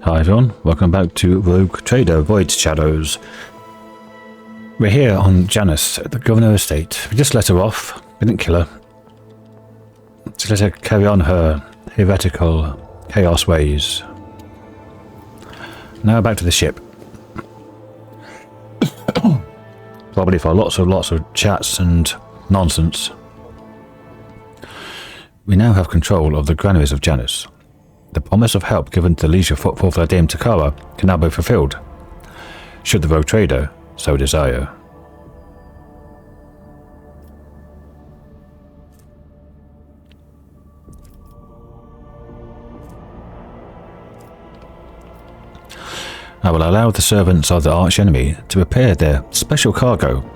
Hi everyone, welcome back to Rogue Trader Void Shadows. We're here on Janus at the Governor Estate. We just let her off, we didn't kill her. Just let her carry on her heretical chaos ways. Now back to the ship. Probably for lots of chats and nonsense. We now have control of the granaries of Janus. The promise of help given to the liege of Footfall Vladaym Takara can now be fulfilled, should the rogue trader so desire. I will allow the servants of the archenemy to prepare their special cargo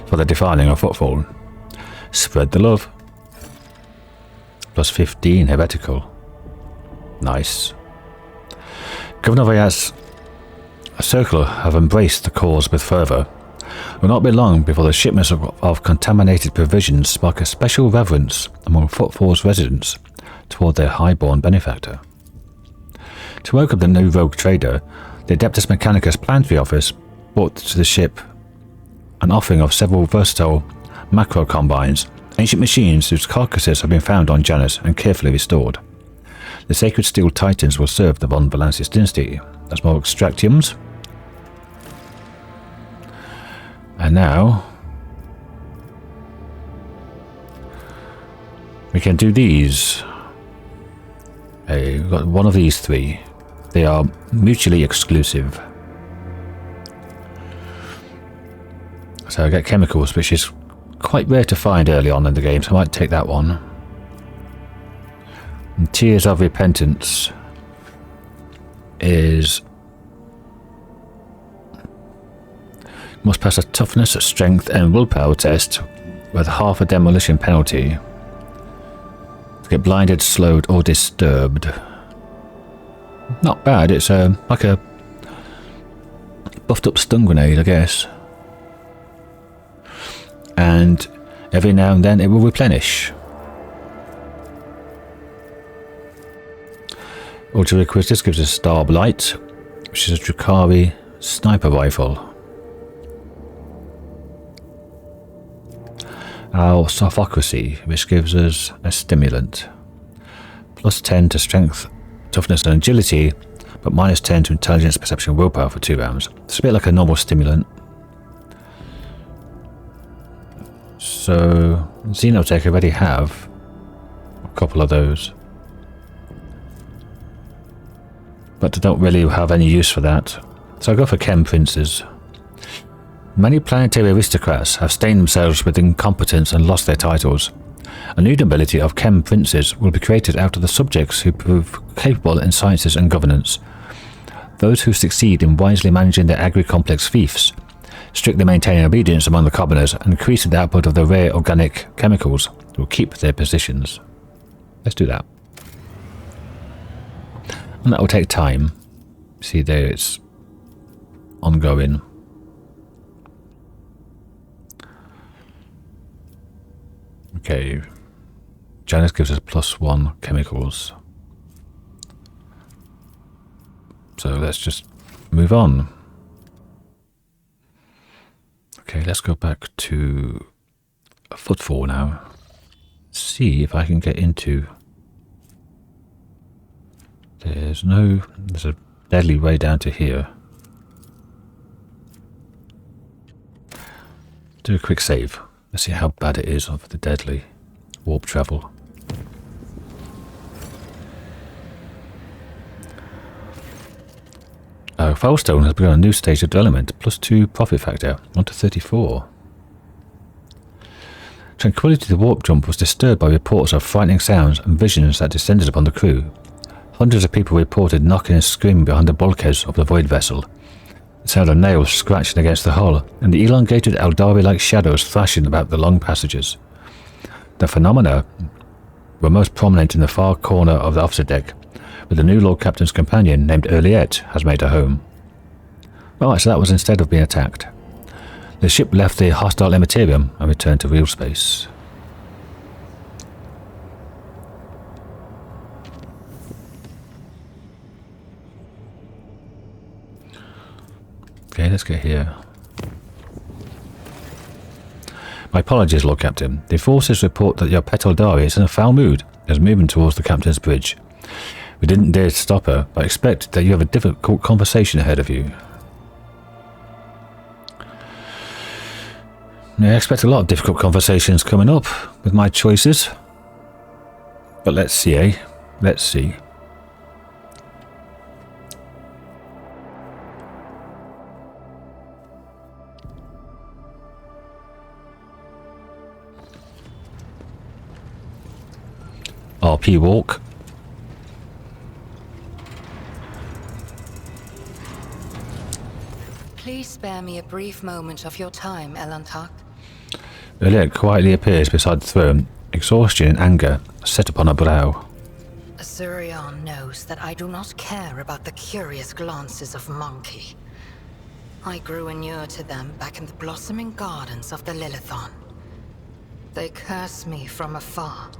for the defiling of Footfall. Spread the love. Plus 15 heretical. Nice. Governor Vyas Circle have embraced the cause with fervour. It will not be long before the shipments of contaminated provisions spark a special reverence among Footfall's residents toward their high-born benefactor. To welcome the new rogue trader, the Adeptus Mechanicus Planetary Office brought to the ship an offering of several versatile macro combines, ancient machines whose carcasses have been found on Janus and carefully restored. The sacred steel titans will serve the von Valansis dynasty as more extractiums. And now we can do these. We've got one of these three. They are mutually exclusive. So I get chemicals, which is quite rare to find early on in the game, so I might take that one. And Tears of Repentance is must pass a toughness, strength and willpower test with half a demolition penalty to get blinded, slowed or disturbed. Not bad, it's like a buffed up stun grenade, I guess. And every now and then it will replenish. Ultra Requisitus gives us Starblight, which is a Drukhari sniper rifle. Our Sophocracy, which gives us a stimulant. Plus 10 to strength, toughness and agility, but minus 10 to intelligence, perception and willpower for 2 rounds. It's a bit like a normal stimulant. So, Xenotech already have a couple of those. But I don't really have any use for that, so I go for Chem Princes. Many planetary aristocrats have stained themselves with incompetence and lost their titles. A new nobility of Chem Princes will be created out of the subjects who prove capable in sciences and governance. Those who succeed in wisely managing their agri-complex fiefs, strictly maintaining obedience among the commoners, and increasing the output of the rare organic chemicals will keep their positions. Let's do that. And that will take time. See there, it's ongoing. Okay. Janus gives us plus 1 chemicals. So let's just move on. Okay, let's go back to Footfall now. See if I can get into... There's a deadly way down to here. Do a quick save. Let's see how bad it is of the deadly warp travel. Foulstone has begun a new stage of development, plus 2 profit factor, 1 to 34. Tranquility of the warp jump was disturbed by reports of frightening sounds and visions that descended upon the crew. Hundreds of people reported knocking and screaming behind the bulkheads of the void vessel. The sound of nails scratching against the hull, and the elongated Eldari-like shadows thrashing about the long passages. The phenomena were most prominent in the far corner of the officer deck, where the new Lord Captain's companion named Yrliet has made a home. Right, so that was instead of being attacked. The ship left the hostile Imperium and returned to real space. Okay, let's get here. My apologies, Lord Captain. The forces report that your pet Eldari is in a foul mood and is moving towards the Captain's bridge. We didn't dare to stop her, but I expect that you have a difficult conversation ahead of you. Yeah, I expect a lot of difficult conversations coming up with my choices. But let's see, eh? Let's see. RP walk. Please spare me a brief moment of your time, Elantak. Yrliet quietly appears beside the throne, exhaustion and anger set upon her brow. Azurion knows that I do not care about the curious glances of mon-keigh. I grew inured to them back in the blossoming gardens of the Lilithon. They curse me from afar.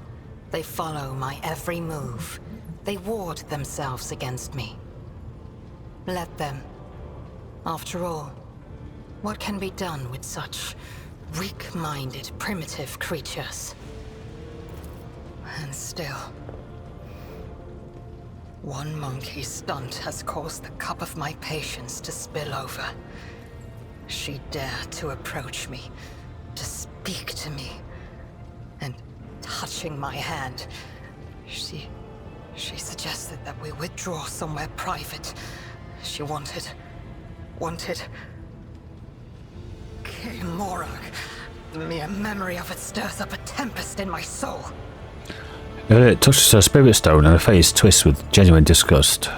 They follow my every move. They ward themselves against me. Let them. After all, what can be done with such weak-minded, primitive creatures? And still, one mon-keigh stunt has caused the cup of my patience to spill over. She dared to approach me, to speak to me, and touching my hand, she suggested that we withdraw somewhere private. She wanted King Morag. The mere memory of it stirs up a tempest in my soul. Yrliet touches her spirit stone and her face twists with genuine disgust.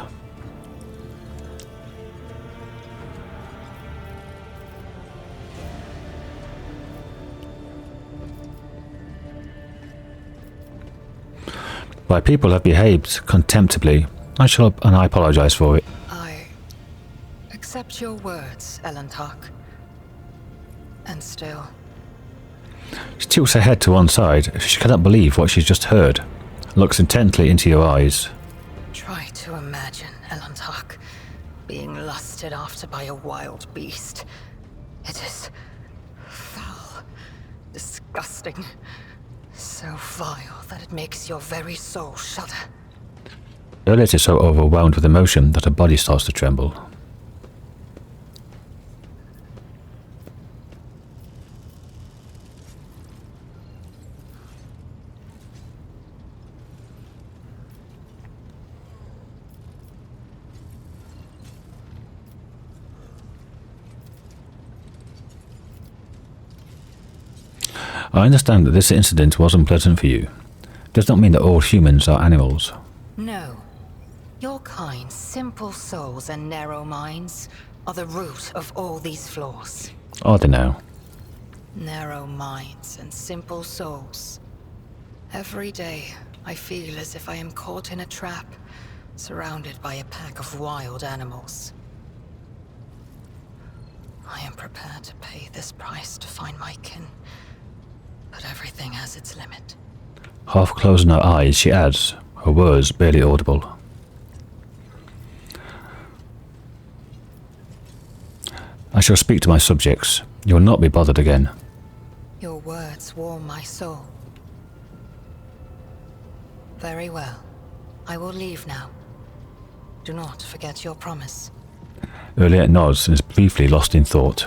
My people have behaved contemptibly. I apologize for it. I accept your words, Elantak. And still... She tilts her head to one side. She cannot believe what she's just heard. Looks intently into your eyes. Try to imagine, Elantak, being lusted after by a wild beast. It is foul, disgusting, so vile that it makes your very soul shudder. Yrliet is so overwhelmed with emotion that her body starts to tremble. I understand that this incident was unpleasant for you. It does not mean that all humans are animals. No. Your kind, simple souls and narrow minds are the root of all these flaws. Are they now? Narrow minds and simple souls. Every day, I feel as if I am caught in a trap, surrounded by a pack of wild animals. I am prepared to pay this price to find my kin, but everything has its limit. Half closing her eyes, she adds, her words barely audible. I shall speak to my subjects. You will not be bothered again. Your words warm my soul. Very well. I will leave now. Do not forget your promise. Yrliet nods and is briefly lost in thought.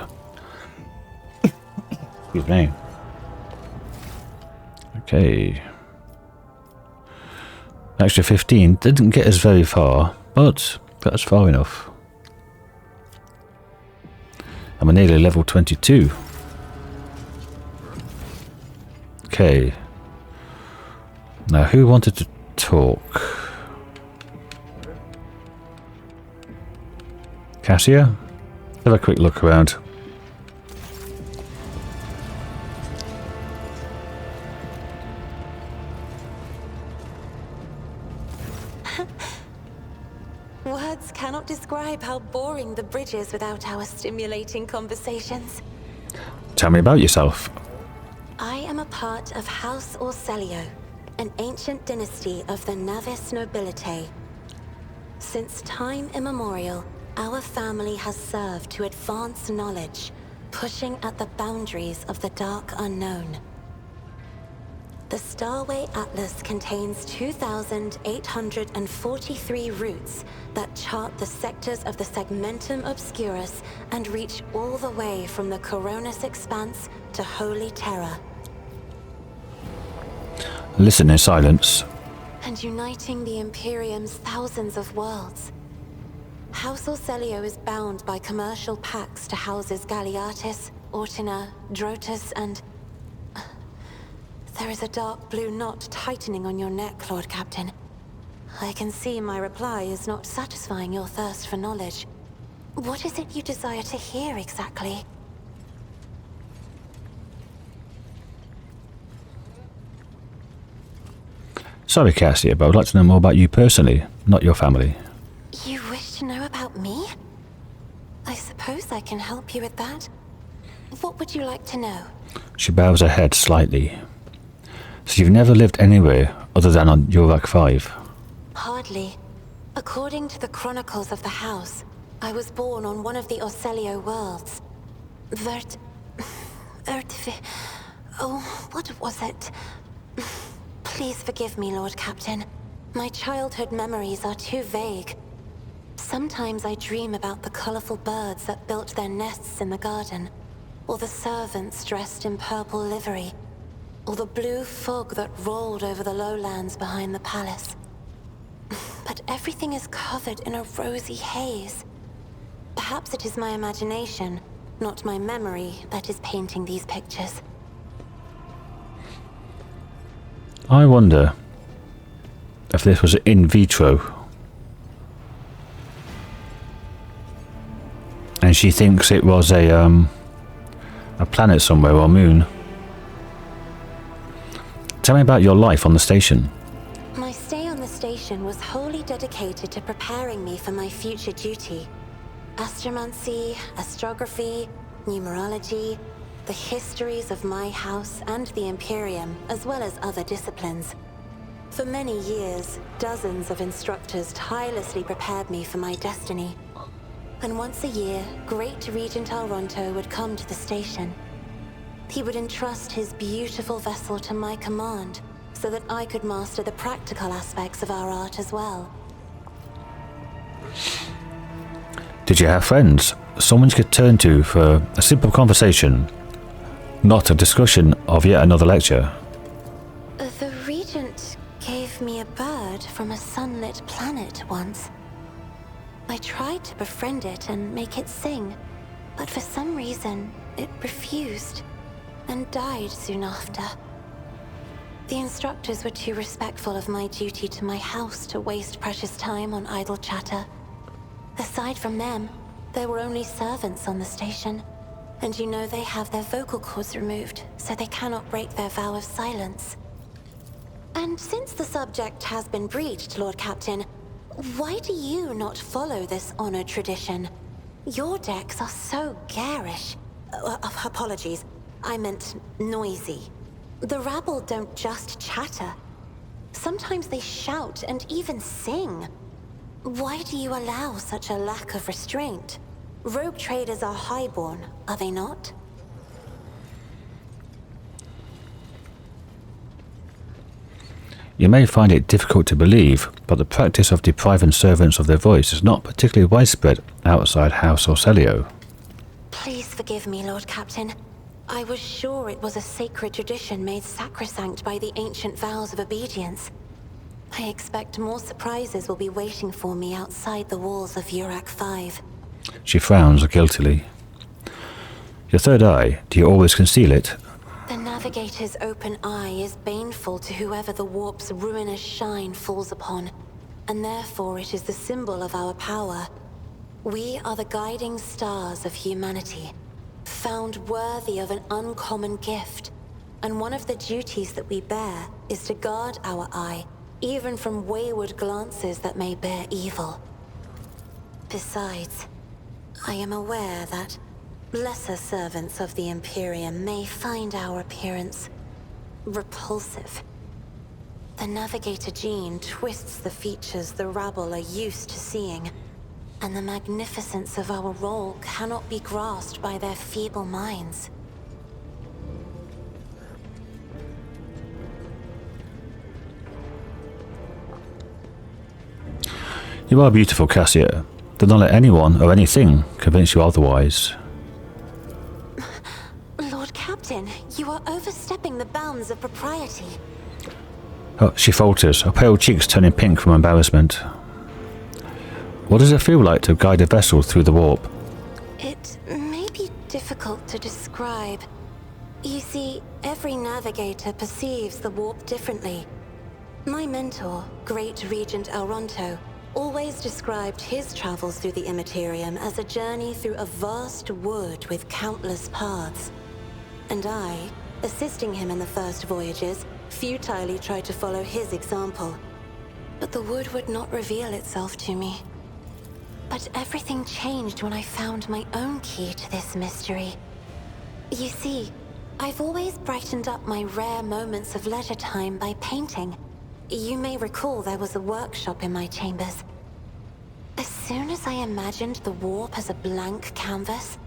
Excuse me. Okay. Extra 15 didn't get us very far, but got us far enough. I'm nearly level 22. Okay. Now, who wanted to talk? Cassia? Have a quick look around. Words cannot describe how boring the bridge is without our stimulating conversations. Tell me about yourself. I am a part of House Orselio, an ancient dynasty of the Navis nobility. Since time immemorial, our family has served to advance knowledge, pushing at the boundaries of the dark unknown. The Starway Atlas contains 2,843 routes that chart the sectors of the segmentum obscurus and reach all the way from the Koronus Expanse to Holy Terror. Listen in silence. And uniting the Imperium's thousands of worlds. House Orselio is bound by commercial pacts to houses Galeatis, Ortina, Drotus, and... There is a dark blue knot tightening on your neck, Lord Captain. I can see my reply is not satisfying your thirst for knowledge. What is it you desire to hear exactly? Sorry, Cassia, but I would like to know more about you personally, not your family. You wish to know about me? I suppose I can help you with that. What would you like to know? She bows her head slightly. So you've never lived anywhere other than on Yrliet 5? Hardly. According to the chronicles of the house, I was born on one of the Orselio worlds. Oh, what was it? Please forgive me, Lord Captain. My childhood memories are too vague. Sometimes I dream about the colorful birds that built their nests in the garden, or the servants dressed in purple livery, or the blue fog that rolled over the lowlands behind the palace. But everything is covered in a rosy haze. Perhaps it is my imagination, not my memory, that is painting these pictures. I wonder if this was in vitro. And she thinks it was a planet somewhere or moon. Tell me about your life on the station. My stay on the station was wholly dedicated to preparing me for my future duty. Astromancy, astrography, numerology, the histories of my house and the Imperium, as well as other disciplines. For many years, dozens of instructors tirelessly prepared me for my destiny. And once a year, Great Regent Argenta would come to the station. He would entrust his beautiful vessel to my command, so that I could master the practical aspects of our art as well. Did you have friends? Someone you could turn to for a simple conversation, not a discussion of yet another lecture? The Regent gave me a bird from a sunlit planet once. I tried to befriend it and make it sing, but for some reason, it refused and died soon after. The instructors were too respectful of my duty to my house to waste precious time on idle chatter. Aside from them, there were only servants on the station, and you know they have their vocal cords removed, so they cannot break their vow of silence. And since the subject has been breached, Lord Captain, why do you not follow this honored tradition? Your decks are so garish. Apologies. I meant noisy. The rabble don't just chatter. Sometimes they shout and even sing. Why do you allow such a lack of restraint? Rogue traders are highborn, are they not? You may find it difficult to believe, but the practice of depriving servants of their voice is not particularly widespread outside House Orselio. Please forgive me, Lord Captain. I was sure it was a sacred tradition made sacrosanct by the ancient vows of obedience. I expect more surprises will be waiting for me outside the walls of Yrliet 5. She frowns guiltily. Your third eye, do you always conceal it? The navigator's open eye is baneful to whoever the warp's ruinous shine falls upon, and therefore it is the symbol of our power. We are the guiding stars of humanity, found worthy of an uncommon gift, and one of the duties that we bear is to guard our eye, even from wayward glances that may bear evil. Besides, I am aware that lesser servants of the Imperium may find our appearance repulsive. The navigator gene twists the features the rabble are used to seeing, and the magnificence of our role cannot be grasped by their feeble minds. You are beautiful, Cassia. Do not let anyone or anything convince you otherwise. Lord Captain, you are overstepping the bounds of propriety. Oh, she falters, her pale cheeks turning pink from embarrassment. What does it feel like to guide a vessel through the warp? It may be difficult to describe. You see, every navigator perceives the warp differently. My mentor, Great Regent Elronto, always described his travels through the Imperium as a journey through a vast wood with countless paths. And I, assisting him in the first voyages, futilely tried to follow his example. But the wood would not reveal itself to me. But everything changed when I found my own key to this mystery. You see, I've always brightened up my rare moments of leisure time by painting. You may recall there was a workshop in my chambers. As soon as I imagined the warp as a blank canvas,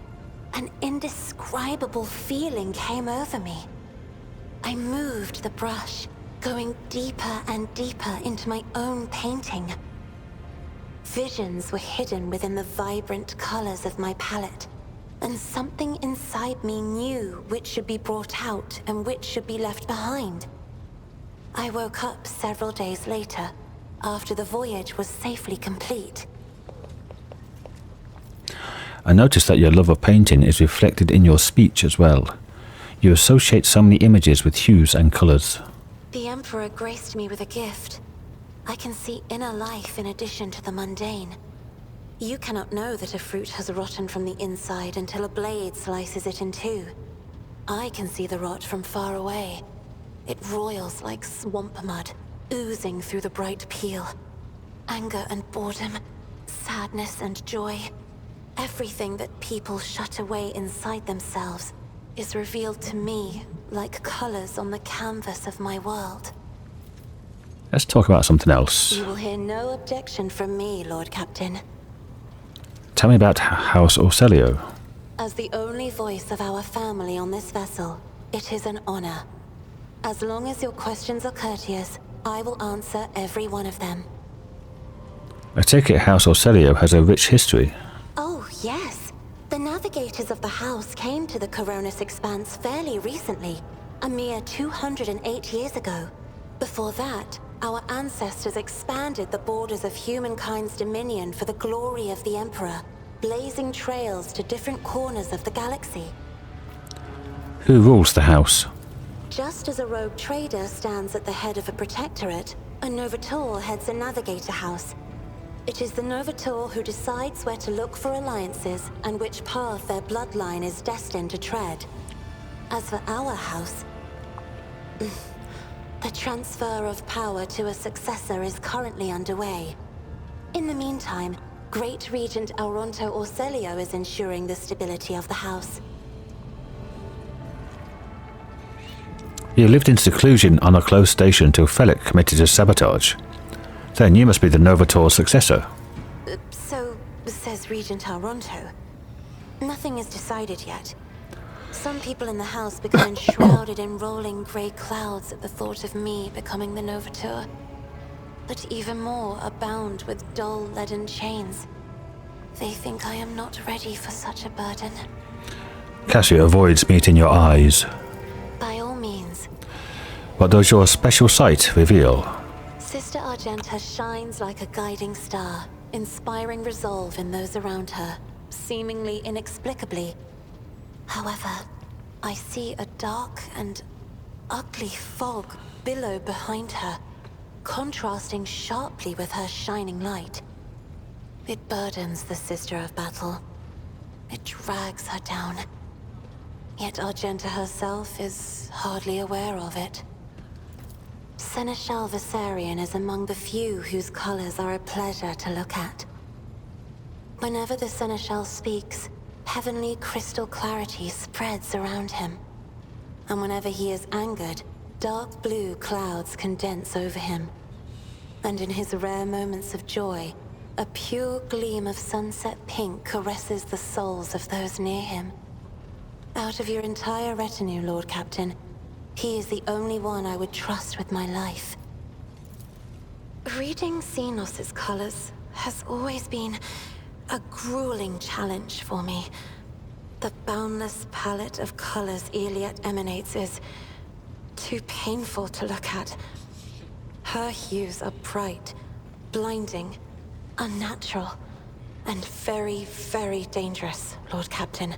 an indescribable feeling came over me. I moved the brush, going deeper and deeper into my own painting. Visions were hidden within the vibrant colors of my palette, and something inside me knew which should be brought out and which should be left behind. I woke up several days later, after the voyage was safely complete. I noticed that your love of painting is reflected in your speech as well. You associate so many images with hues and colours. The Emperor graced me with a gift. I can see inner life in addition to the mundane. You cannot know that a fruit has rotten from the inside until a blade slices it in two. I can see the rot from far away. It roils like swamp mud, oozing through the bright peel. Anger and boredom, sadness and joy. Everything that people shut away inside themselves is revealed to me like colors on the canvas of my world. Let's talk about something else. You will hear no objection from me, Lord Captain. Tell me about House Orselio. As the only voice of our family on this vessel, it is an honor. As long as your questions are courteous, I will answer every one of them. I take it House Orselio has a rich history. Oh, yes. The navigators of the house came to the Koronus Expanse fairly recently, a mere 208 years ago. Before that, our ancestors expanded the borders of humankind's dominion for the glory of the Emperor, blazing trails to different corners of the galaxy. Who rules the house? Just as a rogue trader stands at the head of a protectorate, a Novator heads a navigator house. It is the Novator who decides where to look for alliances and which path their bloodline is destined to tread. As for our house, the transfer of power to a successor is currently underway. In the meantime, Great Regent Elronto Orselio is ensuring the stability of the house. You lived in seclusion on a closed station till Felic committed a sabotage. Then you must be the Novator's successor. So says Regent Elronto. Nothing is decided yet. Some people in the house become enshrouded in rolling grey clouds at the thought of me becoming the Novator. But even more are bound with dull leaden chains. They think I am not ready for such a burden. Cassia avoids meeting your eyes. By all means. What does your special sight reveal? Sister Argenta shines like a guiding star, inspiring resolve in those around her, seemingly inexplicably. However, I see a dark and ugly fog billow behind her, contrasting sharply with her shining light. It burdens the Sister of Battle. It drags her down. Yet Argenta herself is hardly aware of it. Seneschal Viserion is among the few whose colors are a pleasure to look at. Whenever the Seneschal speaks, heavenly crystal clarity spreads around him. And whenever he is angered, dark blue clouds condense over him. And in his rare moments of joy, a pure gleam of sunset pink caresses the souls of those near him. Out of your entire retinue, Lord Captain, he is the only one I would trust with my life. Reading Xenos' colors has always been a grueling challenge for me. The boundless palette of colors Yrliet emanates is too painful to look at. Her hues are bright, blinding, unnatural, and very, very dangerous, Lord Captain.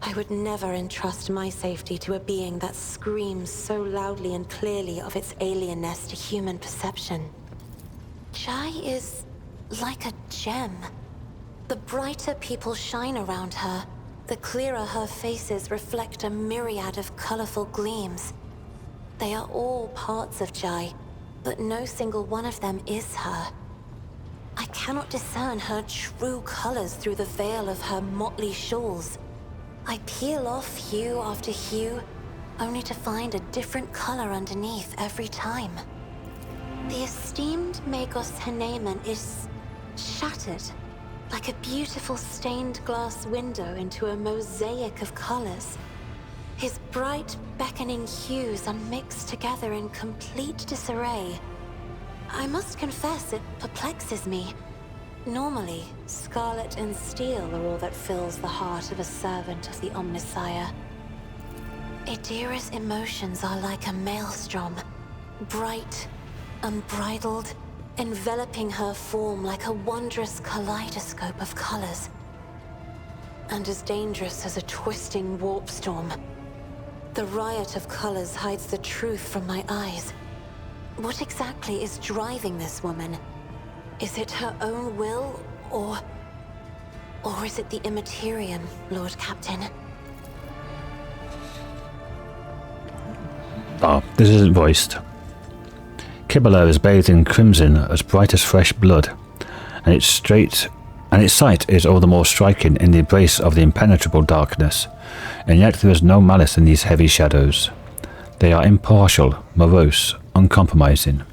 I would never entrust my safety to a being that screams so loudly and clearly of its alienness to human perception. Jai is like a gem. The brighter people shine around her, the clearer her faces reflect a myriad of colorful gleams. They are all parts of Jai, but no single one of them is her. I cannot discern her true colors through the veil of her motley shawls. I peel off hue after hue, only to find a different color underneath every time. The esteemed Magos Haneman is shattered, like a beautiful stained glass window into a mosaic of colors. His bright, beckoning hues are mixed together in complete disarray. I must confess it perplexes me. Normally, scarlet and steel are all that fills the heart of a servant of the Omnissiah. Adira's emotions are like a maelstrom, bright, unbridled, enveloping her form like a wondrous kaleidoscope of colors. And as dangerous as a twisting warp storm. The riot of colors hides the truth from my eyes. What exactly is driving this woman? Is it her own will, or is it the Imperium, Lord Captain? Oh, this isn't voiced. Kibala is bathed in crimson as bright as fresh blood, and its sight is all the more striking in the embrace of the impenetrable darkness, and yet there is no malice in these heavy shadows. They are impartial, morose, uncompromising,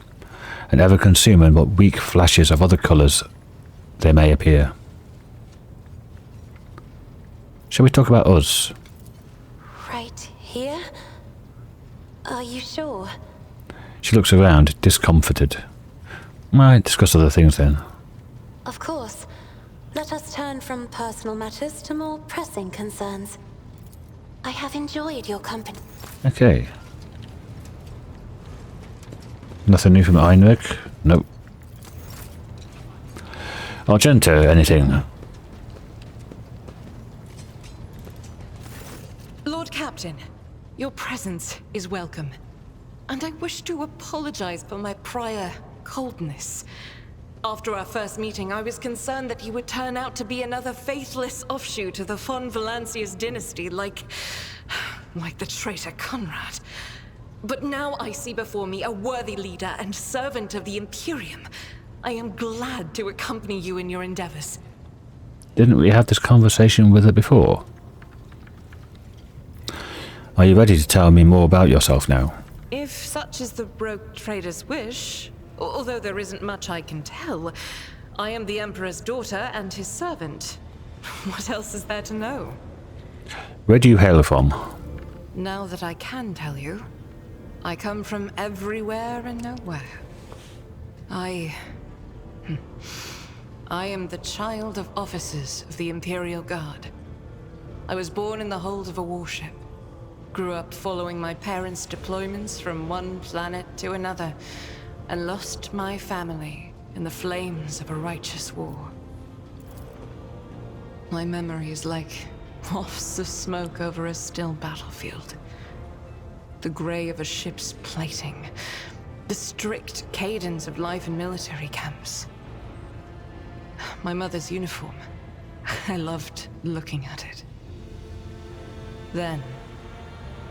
and ever consuming what weak flashes of other colours they may appear. Shall we talk about us? Right here? Are you sure? She looks around, discomforted. Might discuss other things then. Of course. Let us turn from personal matters to more pressing concerns. I have enjoyed your company. Okay. Nothing new from Heinrich? Nope. Argenta, anything? Lord Captain, your presence is welcome. And I wish to apologize for my prior coldness. After our first meeting, I was concerned that you would turn out to be another faithless offshoot of the von Valancius dynasty, like the traitor Conrad. But now I see before me a worthy leader and servant of the Imperium. I am glad to accompany you in your endeavors. Didn't we have this conversation with her before? Are you ready to tell me more about yourself now? If such is the rogue trader's wish, although there isn't much I can tell, I am the Emperor's daughter and his servant. What else is there to know? Where do you hail from? Now that I can tell you, I come from everywhere and nowhere. I am the child of officers of the Imperial Guard. I was born in the hold of a warship. Grew up following my parents' deployments from one planet to another, and lost my family in the flames of a righteous war. My memory is like wafts of smoke over a still battlefield. The grey of a ship's plating, the strict cadence of life in military camps. My mother's uniform, I loved looking at it. Then,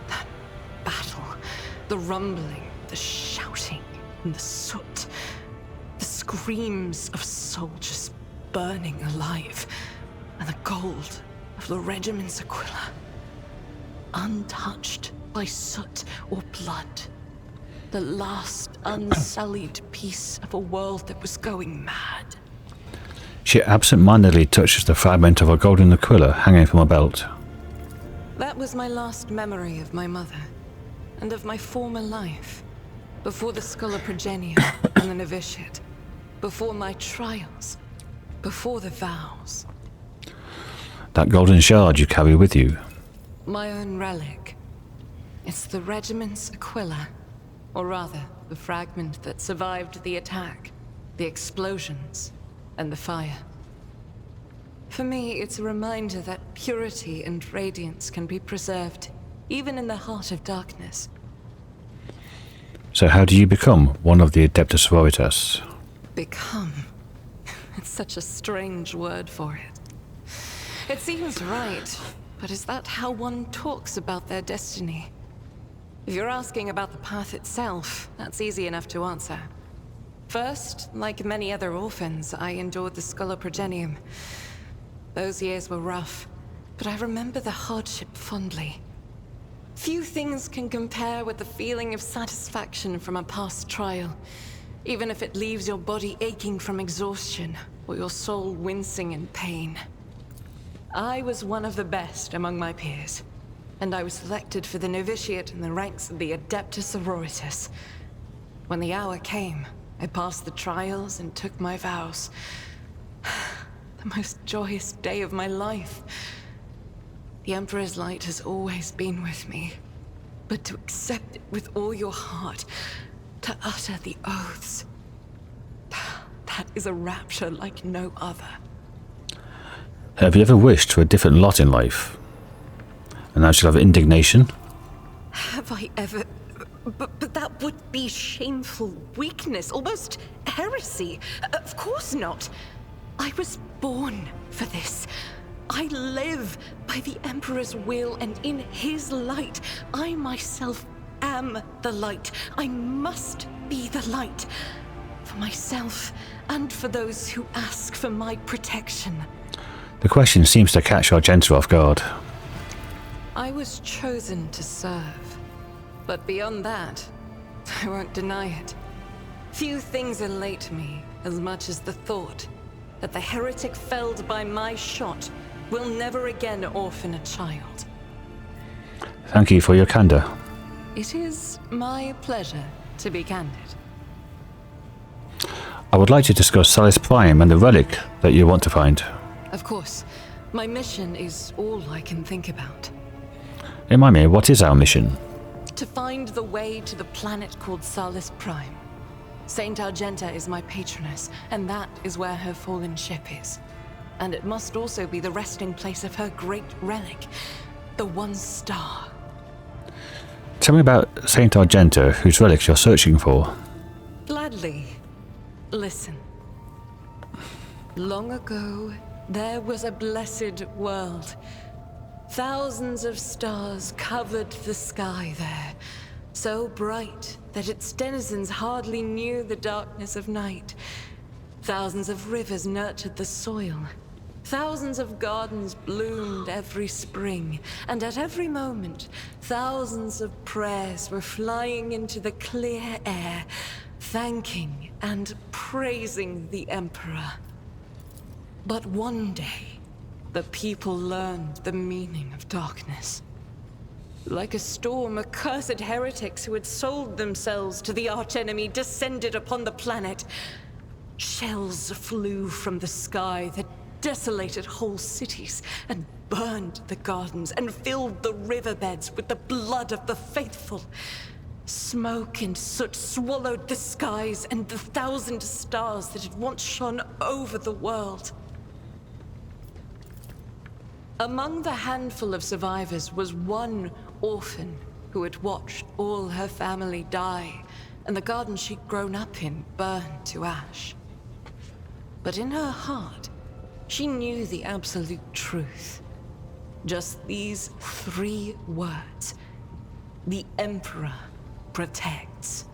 that battle, the rumbling, the shouting, and the soot, the screams of soldiers burning alive, and the gold of the regiment's Aquila, untouched by soot or blood, the last unsullied piece of a world that was going mad. She absent-mindedly touches the fragment of a golden aquila hanging from her belt. That was my last memory of my mother, and of my former life, before the Scholar Progenium and the novitiate, before my trials, before the vows. That golden shard you carry with you. My own relic. It's the regiment's aquila, or rather, the fragment that survived the attack, the explosions, and the fire. For me, it's a reminder that purity and radiance can be preserved, even in the heart of darkness. So how do you become one of the Adeptus Sororitas? Become. It's such a strange word for it. It seems right, but is that how one talks about their destiny? If you're asking about the path itself, that's easy enough to answer. First, like many other orphans, I endured the Scholar Progenium. Those years were rough, but I remember the hardship fondly. Few things can compare with the feeling of satisfaction from a past trial, even if it leaves your body aching from exhaustion, or your soul wincing in pain. I was one of the best among my peers, and I was selected for the novitiate in the ranks of the Adeptus Sororitas. When the hour came, I passed the trials and took my vows. The most joyous day of my life. The Emperor's light has always been with me, but to accept it with all your heart, to utter the oaths, that is a rapture like no other. Have you ever wished for a different lot in life? And now she'll have indignation? Have I ever... But that would be shameful weakness, almost heresy. Of course not. I was born for this. I live by the Emperor's will, and in his light, I myself am the light. I must be the light. For myself, and for those who ask for my protection. The question seems to catch Argenta off guard. I was chosen to serve. But beyond that, I won't deny it. Few things elate me as much as the thought that the heretic felled by my shot will never again orphan a child. Thank you for your candor. It is my pleasure to be candid. I would like to discuss Salis Prime and the relic that you want to find. Of course, my mission is all I can think about. Remind me, what is our mission? To find the way to the planet called Salis Prime. Saint Argenta is my patroness, and that is where her fallen ship is. And it must also be the resting place of her great relic, the One Star. Tell me about Saint Argenta, whose relics you're searching for. Gladly. Listen. Long ago, there was a blessed world. Thousands of stars covered the sky there, so bright that its denizens hardly knew the darkness of night. Thousands of rivers nurtured the soil. Thousands of gardens bloomed every spring, and at every moment, thousands of prayers were flying into the clear air, thanking and praising the Emperor. But one day, the people learned the meaning of darkness. Like a storm, accursed heretics who had sold themselves to the archenemy descended upon the planet. Shells flew from the sky that desolated whole cities and burned the gardens and filled the riverbeds with the blood of the faithful. Smoke and soot swallowed the skies and the 1,000 stars that had once shone over the world. Among the handful of survivors was one orphan who had watched all her family die, and the garden she'd grown up in burned to ash. But in her heart, she knew the absolute truth. Just these 3 words. The Emperor protects.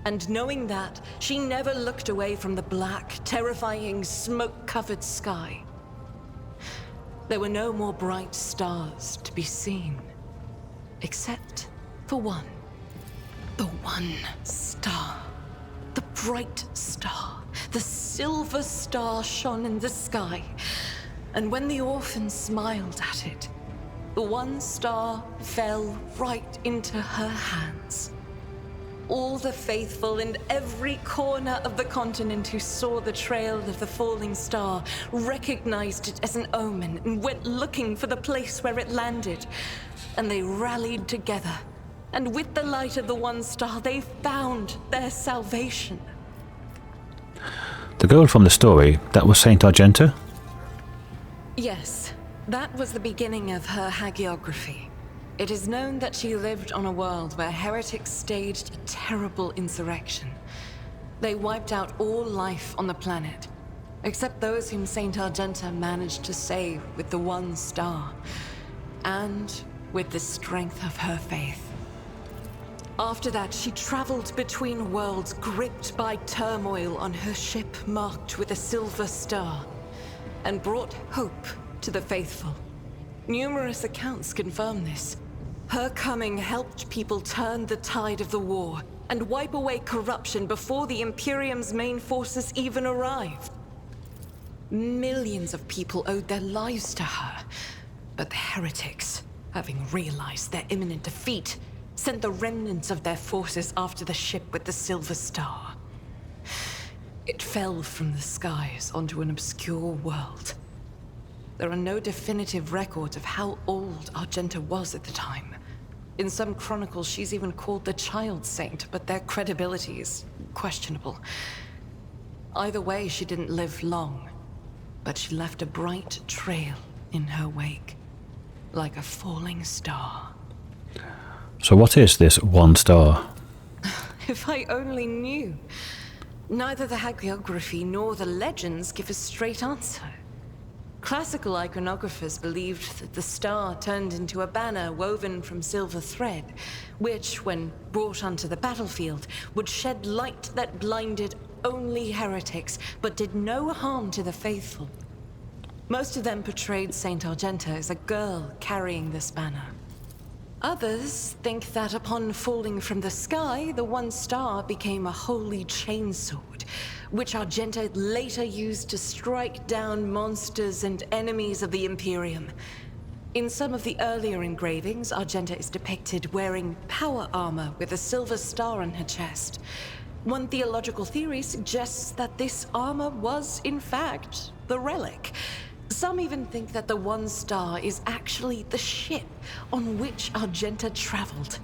And knowing that, she never looked away from the black, terrifying, smoke-covered sky. There were no more bright stars to be seen, except for one. The One Star. The bright star the silver star shone in the sky, and when the orphan smiled at it, the one star fell right into her hands. All the faithful in every corner of the continent who saw the trail of the falling star recognized it as an omen and went looking for the place where it landed. And they rallied together, and with the light of the one star, they found their salvation. The girl from the story, that was Saint Argenta? Yes, that was the beginning of her hagiography. It is known that she lived on a world where heretics staged a terrible insurrection. They wiped out all life on the planet, except those whom Saint Argenta managed to save with the one star, and with the strength of her faith. After that, she traveled between worlds, gripped by turmoil on her ship marked with a silver star, and brought hope to the faithful. Numerous accounts confirm this. Her coming helped people turn the tide of the war and wipe away corruption before the Imperium's main forces even arrived. Millions of people owed their lives to her, but the heretics, having realized their imminent defeat, sent the remnants of their forces after the ship with the silver star. It fell from the skies onto an obscure world. There are no definitive records of how old Argenta was at the time. In some chronicles, she's even called the Child Saint, but their credibility is questionable. Either way, she didn't live long, but she left a bright trail in her wake, like a falling star. So what is this one star? If I only knew. Neither the hagiography nor the legends give a straight answer. Classical iconographers believed that the star turned into a banner woven from silver thread, which, when brought onto the battlefield, would shed light that blinded only heretics, but did no harm to the faithful. Most of them portrayed Saint Argenta as a girl carrying this banner. Others think that upon falling from the sky, the one star became a holy chainsword, which Argenta later used to strike down monsters and enemies of the Imperium. In some of the earlier engravings, Argenta is depicted wearing power armor with a silver star on her chest. One theological theory suggests that this armor was, in fact, the relic. Some even think that the one star is actually the ship on which Argenta traveled.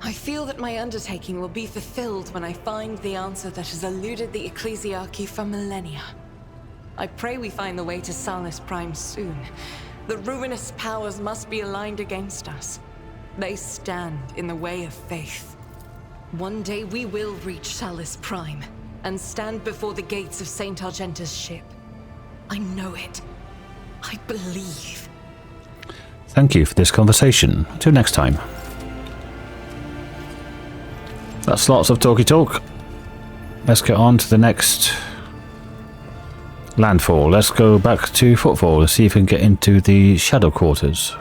I feel that my undertaking will be fulfilled when I find the answer that has eluded the ecclesiarchy for millennia. I pray we find the way to Salus Prime soon. The ruinous powers must be aligned against us. They stand in the way of faith. One day we will reach Salus Prime and stand before the gates of Saint Argenta's ship. I know it. I believe. Thank you for this conversation. Until next time. That's lots of talky talk. Let's get on to the next landfall. Let's go back to Footfall and see if we can get into the shadow quarters.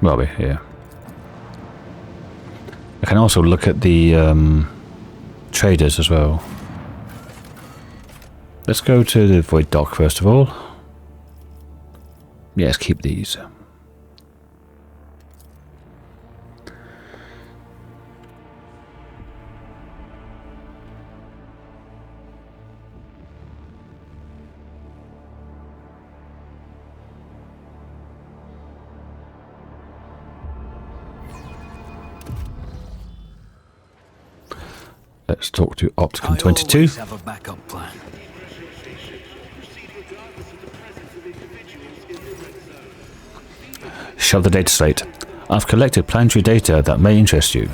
Well, we're here. I can also look at the traders as well. Let's go to the Void Dock first of all. Yes, keep these. Let's talk to Opticon 22. I always have a backup plan. Shove the data slate. I've collected planetary data that may interest you.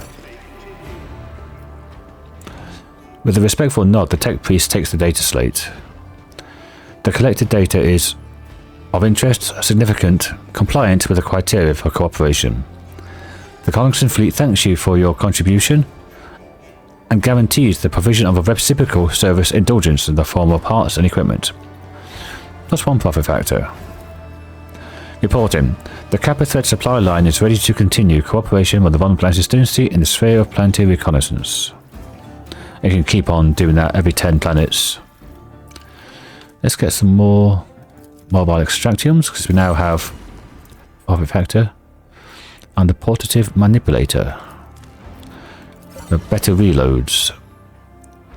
With a respectful nod, the tech priest takes the data slate. The collected data is of interest, significant, compliant with the criteria for cooperation. The Cognizant Fleet thanks you for your contribution and guarantees the provision of a reciprocal service indulgence in the form of parts and equipment. +1 profit factor. Reporting. The Kappa Threat supply line is ready to continue cooperation with the Von Planet's dynasty in the sphere of planetary reconnaissance. You can keep on doing that every 10 planets. Let's get some more mobile extractiums, because we now have profit factor and the portative manipulator. The better reloads.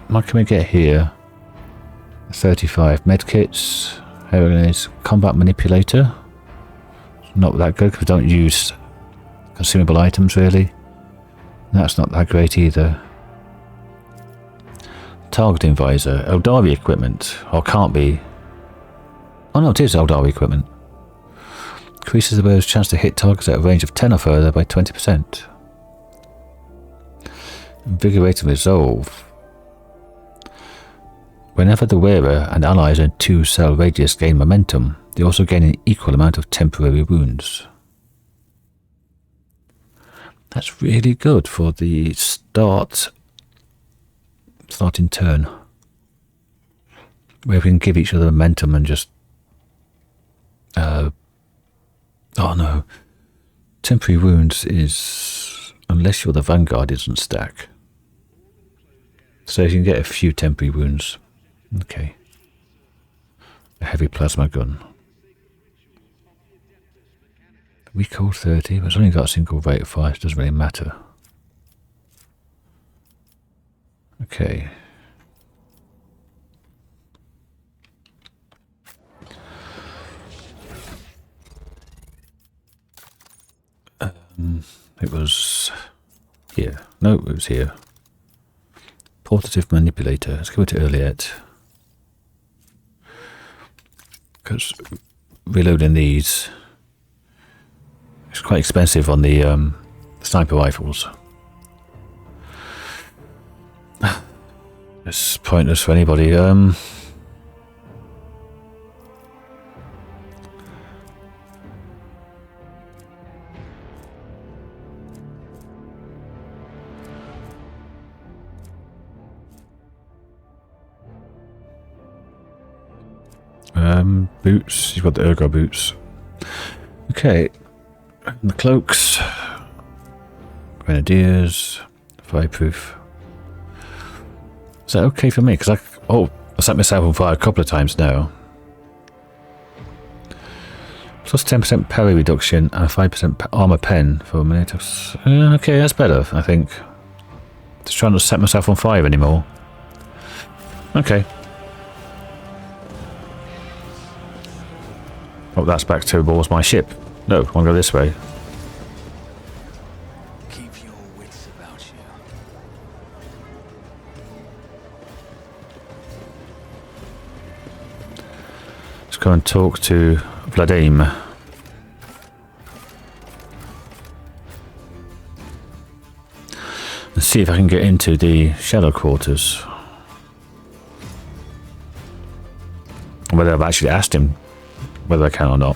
What can we get here? 35 medkits. Here it is. Combat manipulator. Not that good because we don't use consumable items really. That's not that great either. Targeting visor. Eldari equipment. Or can't be. Oh no, it is Eldari equipment. Increases the wearer's chance to hit targets at a range of 10 or further by 20%. Invigorating resolve. Whenever the wearer and allies in 2-cell radius gain momentum, they also gain an equal amount of temporary wounds. That's really good for the starting turn. Where we can give each other momentum and just... oh no. Temporary wounds is... unless you're the Vanguard, it doesn't stack. So you can get a few temporary wounds. Okay. A heavy plasma gun. Recall 30, but it's only got a single rate of fire, so it doesn't really matter. Okay. It was here. No, it was here. Portative manipulator. Let's go to Yrliet. Because reloading these is quite expensive on the sniper rifles. It's pointless for anybody. Boots. You've got the ergo boots. Okay. And the cloaks. Grenadiers. Fireproof. Is that okay for me? Because I set myself on fire a couple of times now. Plus 10% parry reduction and a 5% armor pen for a minute. Okay, that's better, I think. Just trying to set myself on fire anymore. Okay. Oh, that's back towards my ship. No, I want to go this way. Keep your wits about you. Let's go and talk to Vladaym. And see if I can get into the shadow quarters. Whether I've actually asked him whether I can or not.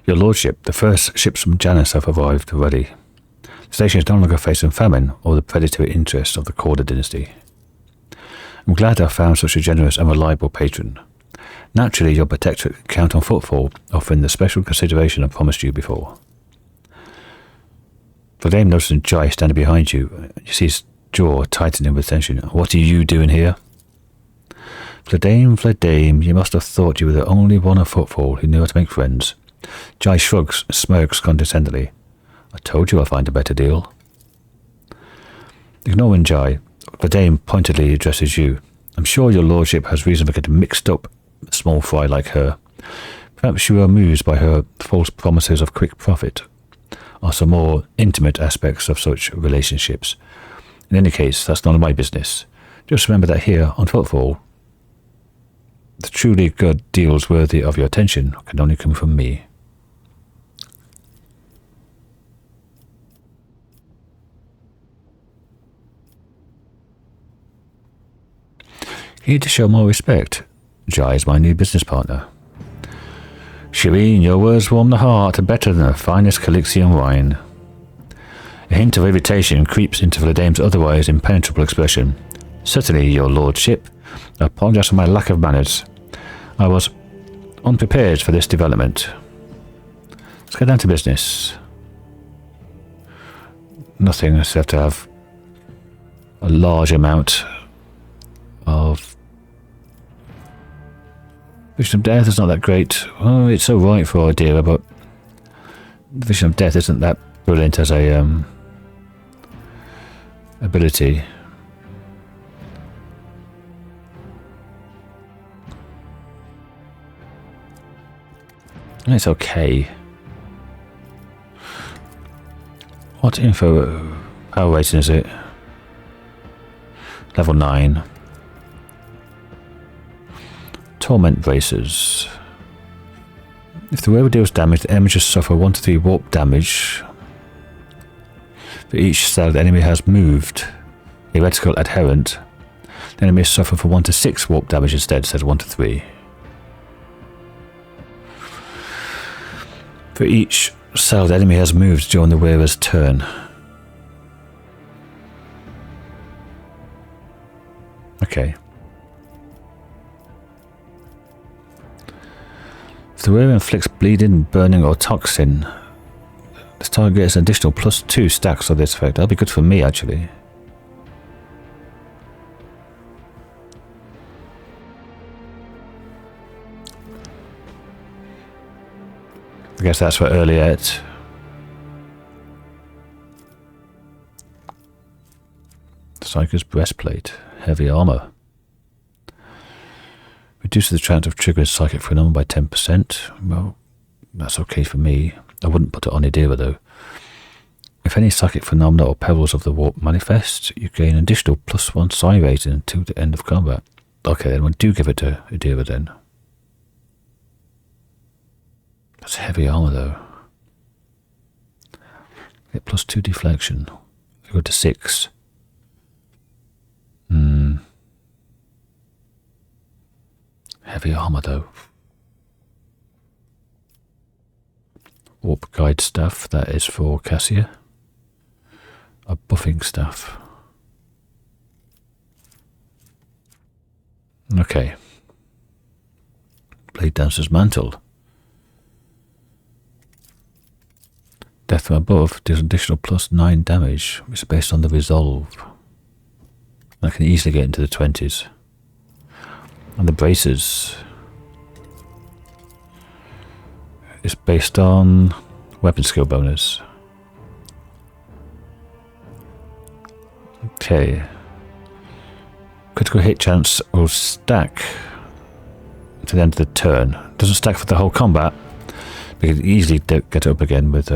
Your Lordship, the first ships from Janus have arrived already. The station is no longer facing famine or the predatory interests of the Korda dynasty. I'm glad I've found such a generous and reliable patron. Naturally, your protectorate can count on Footfall, offering the special consideration I promised you before. Vladaym notices Jai standing behind you. You see his jaw tightening with tension. What are you doing here? Vladaym, you must have thought you were the only one of Footfall who knew how to make friends. Jai shrugs and smirks condescendingly. I told you I'll find a better deal. Ignoring Jai, Vladaym pointedly addresses you. I'm sure your lordship has reason for getting mixed up with a small fry like her. Perhaps you are amused by her false promises of quick profit, or some more intimate aspects of such relationships. In any case, that's none of my business. Just remember that here, on Footfall, the truly good deals worthy of your attention can only come from me. You need to show more respect. Jai is my new business partner. Shireen, your words warm the heart better than the finest Calixian wine. A hint of irritation creeps into Vladaym's otherwise impenetrable expression. Certainly, your lordship. I apologize for my lack of manners. I was unprepared for this development. Let's get down to business. Nothing except to have a large amount of Vision of Death is not that great. Oh, it's so right for Ardira, but Vision of Death isn't that brilliant as a ability. It's okay. What info power rating is it? Level 9. Torment braces. If the wearer deals damage, the enemies suffer 1 to 3 warp damage for each cell the enemy has moved. Heretical adherent. The enemies suffer for 1 to 6 warp damage instead of 1 to 3. For each cell the enemy has moved during the wearer's turn. Okay. If the wearer inflicts bleeding, burning or toxin, this target gets an additional +2 stacks of this effect. That'll be good for me actually. I guess that's for Yrliet. Psyker's breastplate. Heavy armor. Reduces the chance of triggering psychic phenomena by 10%. Well, that's okay for me. I wouldn't put it on Yrliet though. If any psychic phenomena or perils of the warp manifest, you gain an additional +1 psi rating until the end of combat. Okay, then we'll do give it to Yrliet then. That's heavy armor though. Get +2 deflection. Go to 6. Heavy armor though. Warp guide staff, that is for Cassia. A buffing staff. Okay. Bladedancer's mantle. Death from above deals additional +9 damage, which is based on the resolve. I can easily get into the 20s. And the braces is based on weapon skill bonus. Okay. Critical hit chance will stack to the end of the turn. Doesn't stack for the whole combat. We can easily get it up again with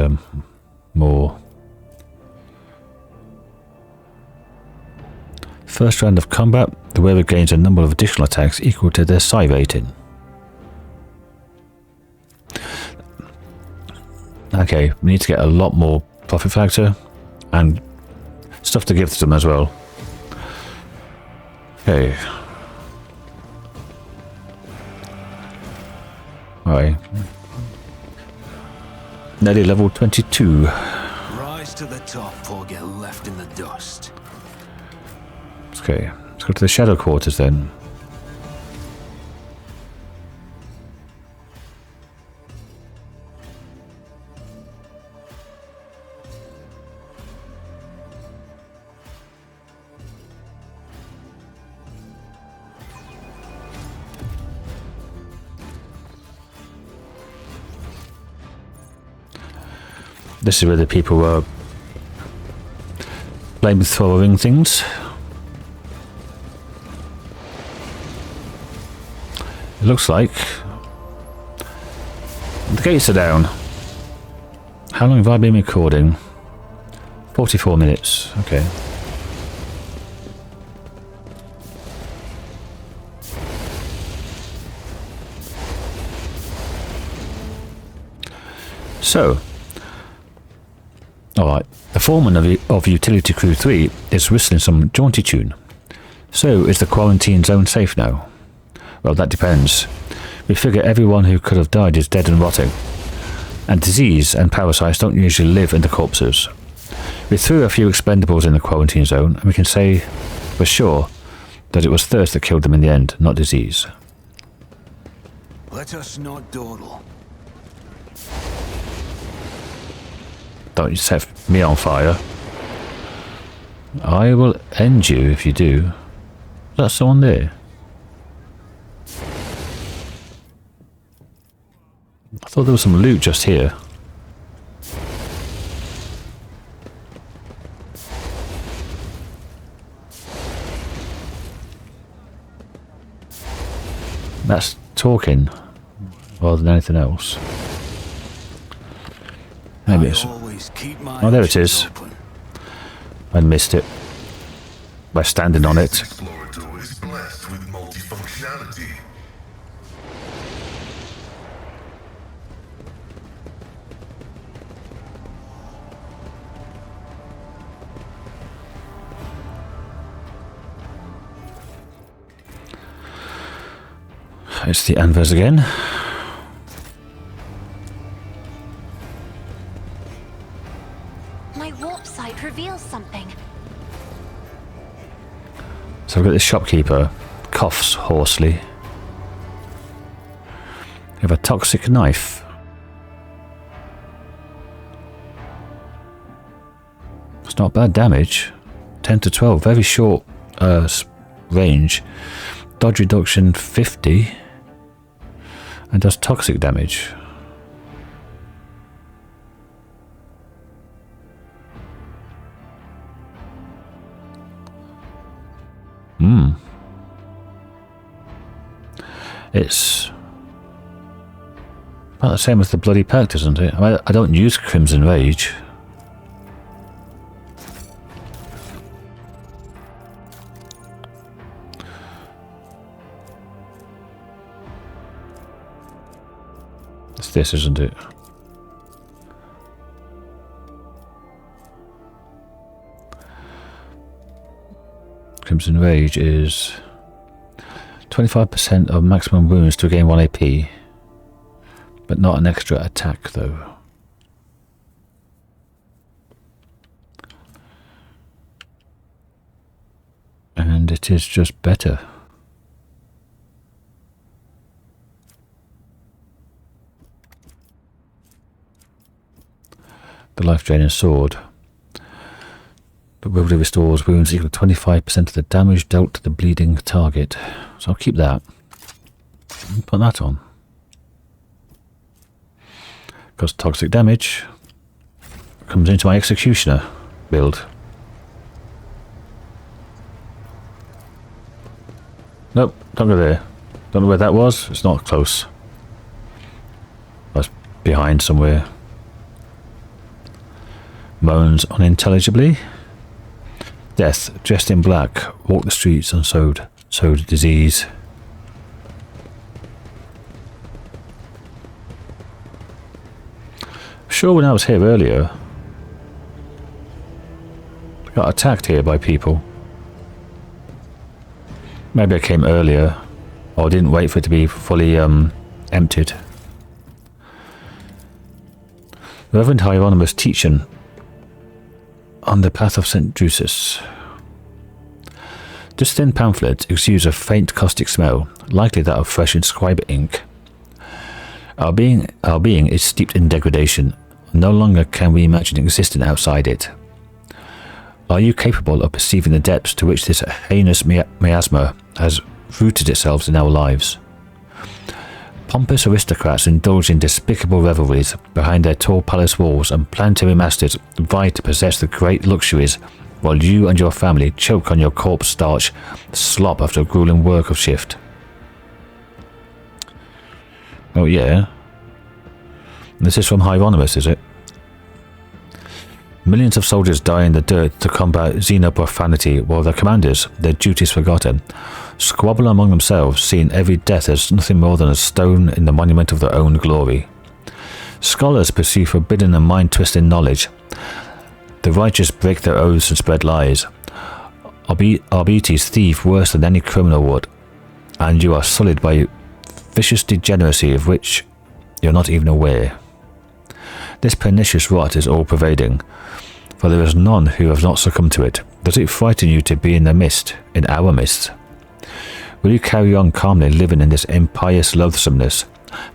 more. First round of combat, the wearer gains a number of additional attacks equal to their psi rating. Okay, we need to get a lot more profit factor and stuff to give to them as well. Okay. Alright. Nearly level 22. Rise to the top or get left in the dust. Okay, let's go to the shadow quarters then. This is where the people were flamethrowing things. It looks like the gates are down. How long have I been recording? 44 minutes. Okay. So, alright, the foreman of Utility Crew 3 is whistling some jaunty tune. So, is the quarantine zone safe now? Well, that depends. We figure everyone who could have died is dead and rotting. And disease and parasites don't usually live in the corpses. We threw a few expendables in the quarantine zone, and we can say for sure that it was thirst that killed them in the end, not disease. Let us not dawdle. Don't you set me on fire. I will end you if you do. Is that someone there? I thought there was some loot just here. That's talking rather than anything else. Maybe it's... Oh, there it is. I missed it by standing on it. Explorator is blessed with multifunctionality. It's the anvers again. My warp site reveals something. So we've got this shopkeeper, coughs hoarsely. We have a toxic knife. It's not bad damage. 10 to 12, very short range. Dodge reduction 50. And does toxic damage. It's about the same as the bloody pact, isn't it? I mean, I don't use Crimson Rage. It's this, isn't it? Crimson Rage is 25% of maximum wounds to gain 1 AP, but not an extra attack though. And it is just better. The life draining sword. But Bewilder restores wounds equal to 25% of the damage dealt to the bleeding target. So I'll keep that. Put that on. Because toxic damage comes into my executioner build. Nope, don't go there. Don't know where that was. It's not close. That's behind somewhere. Moans unintelligibly. Death, dressed in black, walked the streets and sowed disease. Sure, when I was here earlier, I got attacked here by people. Maybe I came earlier, or didn't wait for it to be fully emptied. Reverend Hieronymus teaching on the path of St. Drusus. This thin pamphlet exudes a faint caustic smell, likely that of fresh inscriber ink. Our being is steeped in degradation. No longer can we imagine existing outside it. Are you capable of perceiving the depths to which this heinous miasma has rooted itself in our lives? Pompous aristocrats indulge in despicable revelries behind their tall palace walls, and planetary masters vie to possess the great luxuries, while you and your family choke on your corpse starch slop after a grueling work of shift. Oh yeah. This is from Hieronymus, is it? Millions of soldiers die in the dirt to combat xenoprofanity, while their commanders, their duties forgotten, squabble among themselves, seeing every death as nothing more than a stone in the monument of their own glory. Scholars pursue forbidden and mind-twisting knowledge. The righteous break their oaths and spread lies. Are Arbites thief worse than any criminal would, and you are sullied by vicious degeneracy of which you're not even aware. This pernicious rot is all-pervading, for there is none who have not succumbed to it. Does it frighten you to be in the mist, in our midst? Will you carry on calmly living in this impious loathsomeness,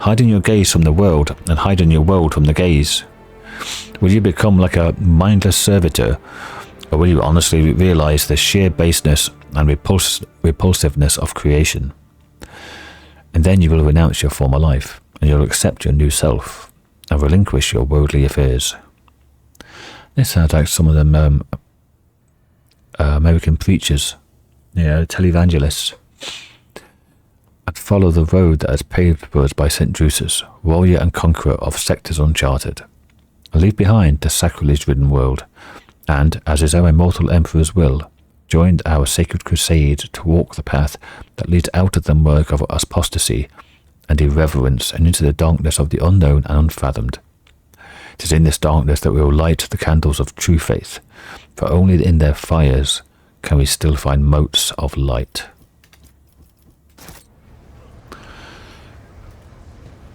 hiding your gaze from the world and hiding your world from the gaze? Will you become like a mindless servitor, or will you honestly realize the sheer baseness and repulsiveness of creation? And then you will renounce your former life, and you'll accept your new self, and relinquish your worldly affairs. This sounds like some of them American preachers, televangelists. And follow the road that is paved for us by St. Drusus, warrior and conqueror of sectors uncharted. Leave behind the sacrilege-ridden world, and, as is our immortal Emperor's will, join our sacred crusade to walk the path that leads out of the murk of apostasy and irreverence and into the darkness of the unknown and unfathomed. It is in this darkness that we will light the candles of true faith, for only in their fires can we still find motes of light.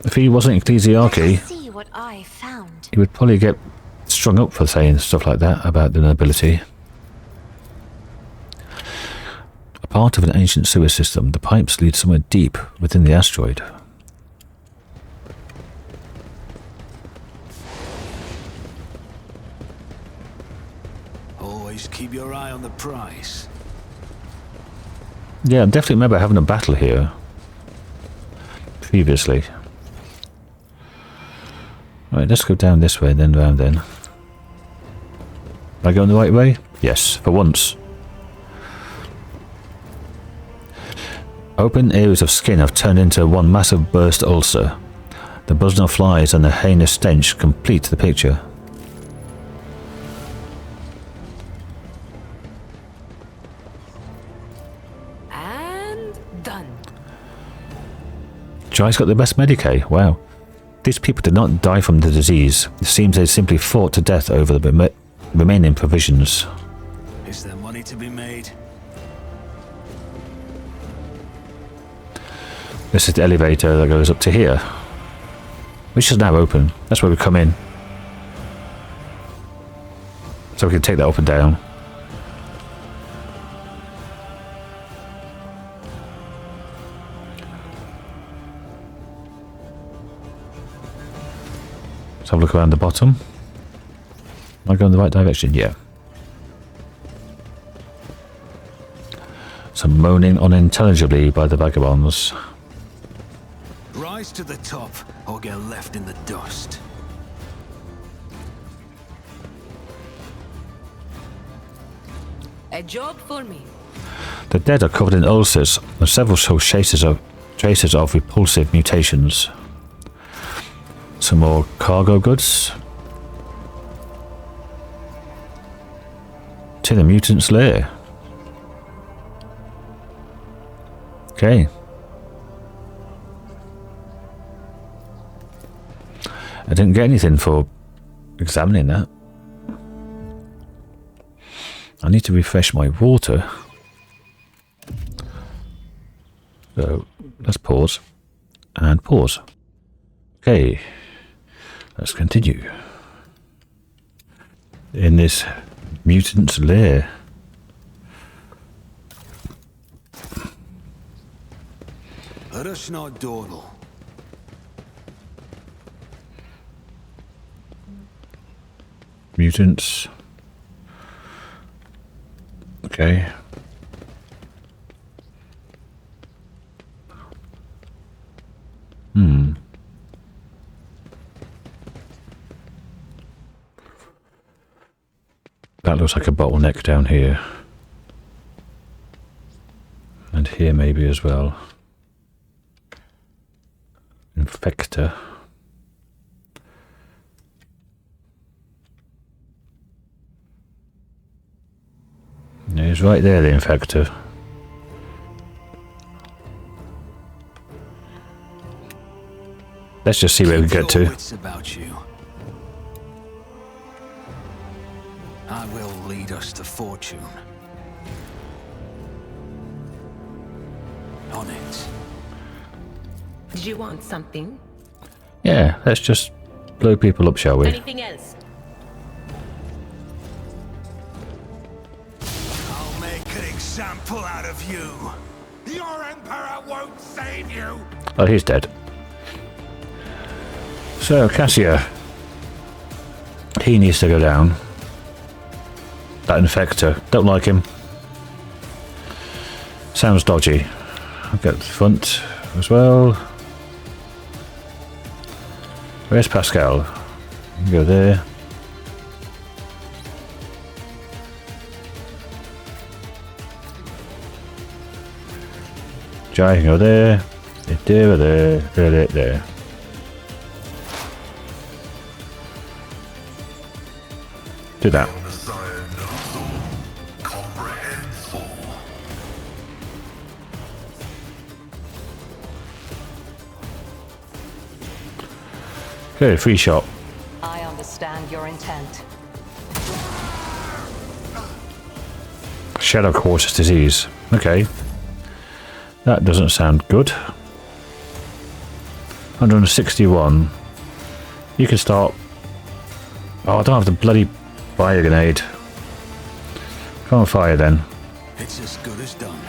If he wasn't ecclesiarchy, See what I found. he would probably get strung up for saying stuff like that about the nobility. A part of an ancient sewer system, the pipes lead somewhere deep within the asteroid. Always keep your eye on the prize. Yeah, I definitely remember having a battle here previously. Right, let's go down this way and then round then. Am I going the right way? Yes, for once. Open areas of skin have turned into one massive burst ulcer. The buzzing of flies and the heinous stench complete the picture. And done. Jai's got the best Medicaid. Wow. These people did not die from the disease. It seems they simply fought to death over the remaining provisions. Is there money to be made? This is the elevator that goes up to here, which is now open. That's where we come in. So we can take that up and down. Let's have a look around the bottom. Am I going the right direction? Yeah. Some moaning unintelligibly by the vagabonds. Rise to the top or get left in the dust. A job for me. The dead are covered in ulcers and several show traces of repulsive mutations. Some more cargo goods. To the mutant's lair. Okay. I didn't get anything for examining that. I need to refresh my water. So let's pause and pause. Okay. Let's continue. In this mutant's lair. Let us not dawdle. Mutants. Okay. That looks like a bottleneck down here. And here maybe as well. Infector. He's right there, the infector. Let's just see where we get to. Wits about you. I will lead us to fortune. On it. Did you want something? Yeah, let's just blow people up, shall we? Anything else? I'll make an example out of you. Your Emperor won't save you. Oh, he's dead. So, Cassia. He needs to go down. That infector. Don't like him. Sounds dodgy. I'll get the front as well. Where's Pascal? Go there. Jai can go there. There. Do that. Okay, free shot. I understand your intent. Shadow causes disease. Okay. That doesn't sound good. 161. You can start. Oh, I don't have the bloody fire grenade. Can't fire then. It's as good as done.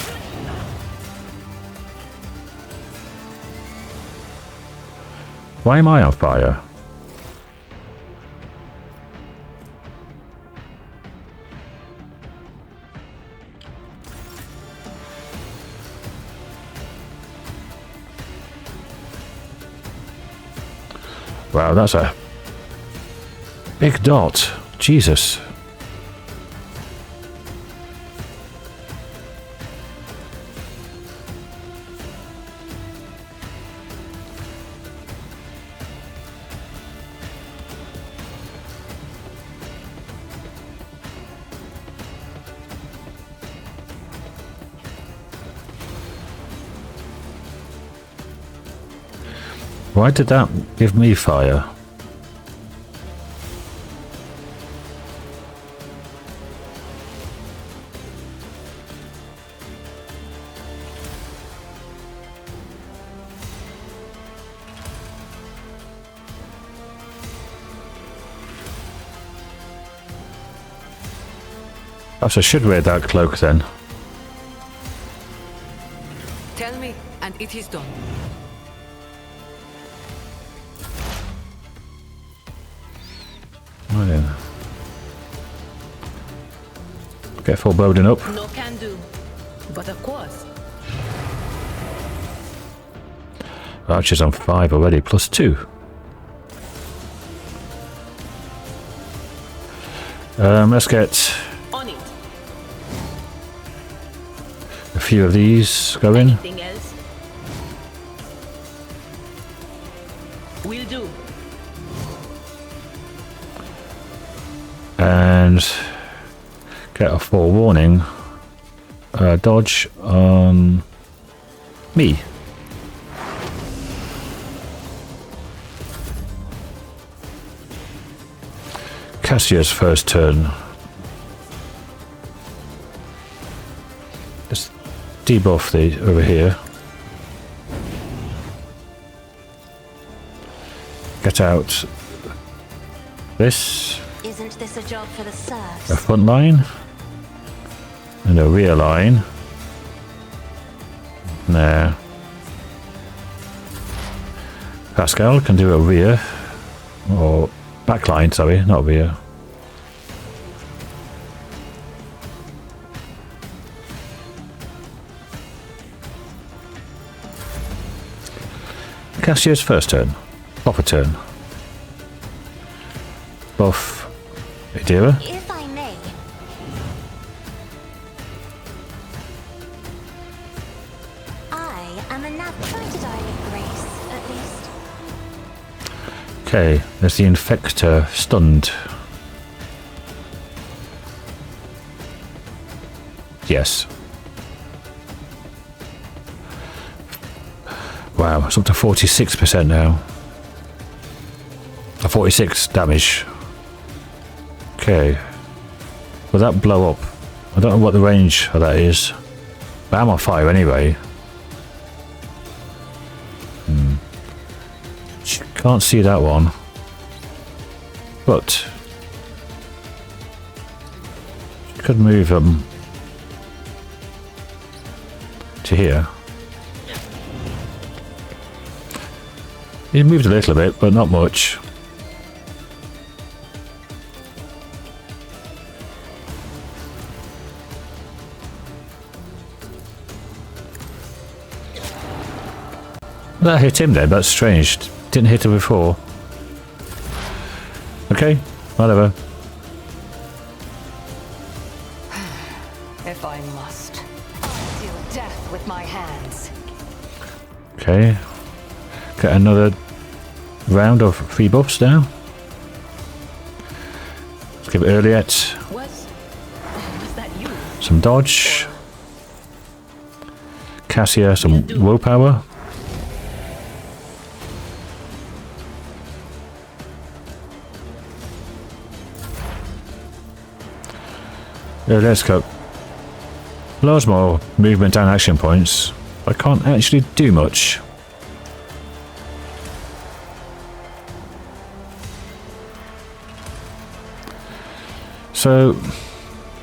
Why am I on fire? Wow, that's a big dot. Jesus. Why did that give me fire? Perhaps I should wear that cloak then. Tell me, and it is done. Right then. Get foreboding up. No can do. But of course. Archer's on 5 already, plus 2. Let's get On it. a few of these going. Anything else? Will do. And get a forewarning. Dodge on me. Cassia's first turn. Let's debuff the over here. Get out this. Isn't this a job for the serfs? A front line and a rear line. There. Pascal can do a rear or back line, sorry, not rear. Cassia's first turn. Proper turn. Buff Adira. If I may. I am a trying to die with grace, at least. Okay, there's the infector stunned. Yes. Wow, it's up to 46% now. 46 damage. Okay. Will that blow up? I don't know what the range of that is. But I'm on fire anyway. Can't see that one. But could move to here. He moved a little bit, but not much. That hit him then, that's strange. Didn't hit him before. Okay, whatever. If I must, I'll deal death with my hands. Okay. Get another round of free buffs now. Let's give Yrliet Was that you? some dodge. Cassia some willpower. Let's go. Loads more movement and action points. I can't actually do much. So,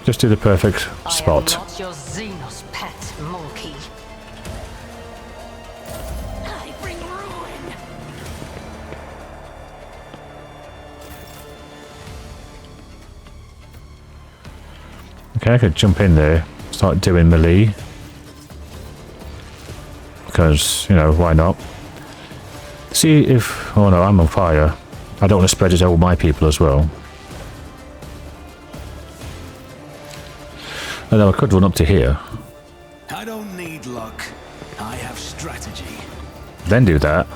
just do the perfect spot. I am not your Xenos pet, mon-keigh. I bring ruin. Okay, I could jump in there, start doing melee. Because, you know, why not? See if... Oh no, I'm on fire. I don't want to spread it to all my people as well. Although I could run up to here. I don't need luck. I have strategy. Then do that.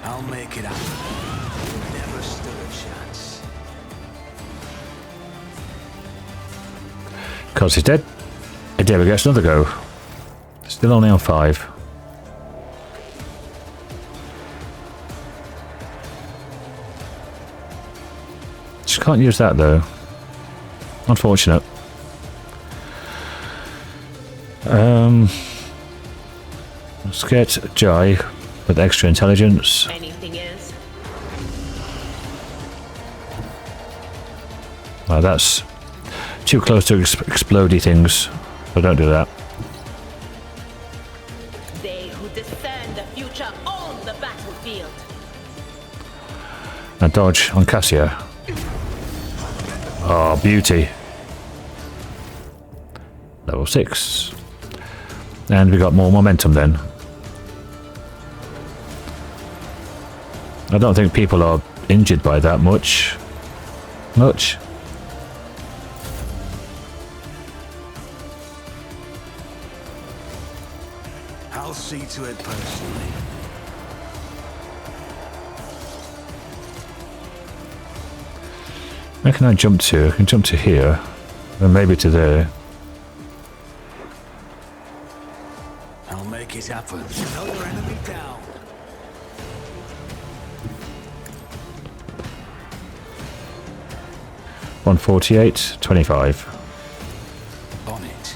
I'll make it happen. Never stood a chance. Because he's dead. Endeavour gets another go. Still only on 5. Just can't use that though. Unfortunate. Let's get Jai with extra intelligence. Anything else? Well, that's too close to explodey things, so don't do that. They who discern the future own the battlefield. And dodge on Cassia. Oh, beauty. Level 6. And we got more momentum then. I don't think people are injured by that much. I'll see to it personally. Where can I jump to? I can jump to here. And maybe to there. I'll make it happen. Another enemy down. $148, 25. On it.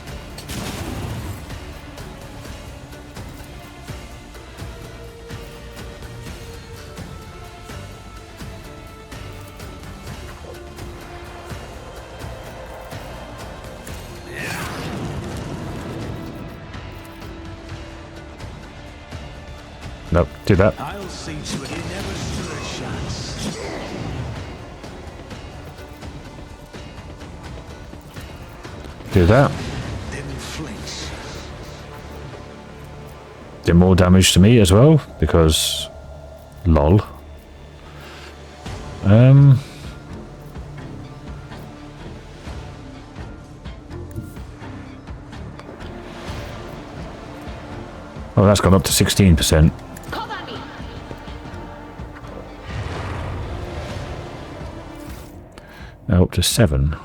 Nope, do that. I'll see to it. He never stood a chance. Do that. Didn't flinch. Did more damage to me as well, because... lol. Oh, that's gone up to 16%. Cover me. Now up to 7.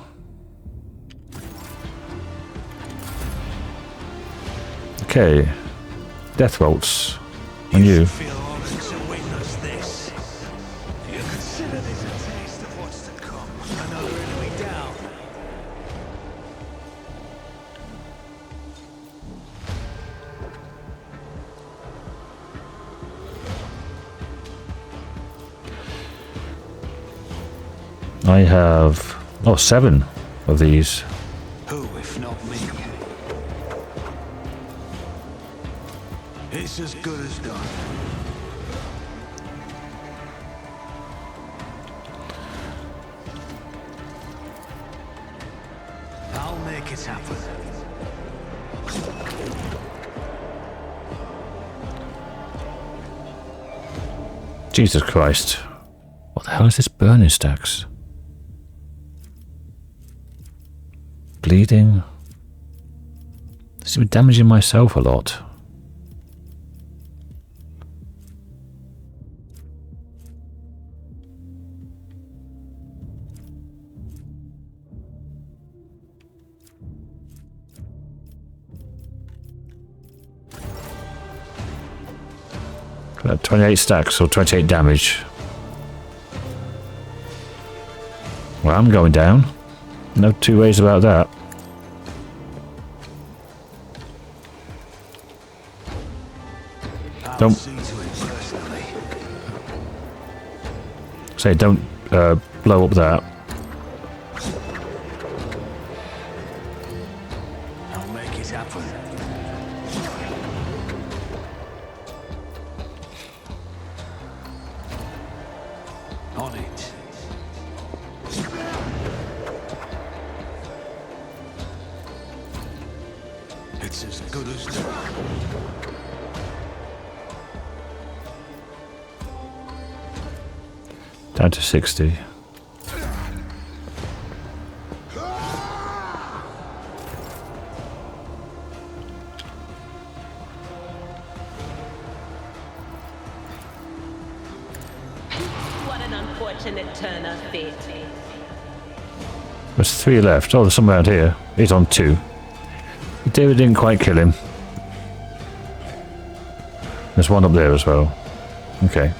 Okay. Death bolts. On you. Feel honored to witness this. You consider this a taste of what's to come. Another enemy down. I have 7 of these. Who, if not me? It's as good as done. I'll make it happen. Jesus Christ. What the hell is this burning stacks? Bleeding. This is damaging myself a lot. About 28 stacks or 28 damage. Well, I'm going down. No two ways about that. Don't say don't blow up that. I'll make it happen. On it. It's as good as done. Down to 60. What an unfortunate turn of fate. There's 3 left. Oh, there's some around here. He's on 2. David didn't quite kill him. There's one up there as well. Okay.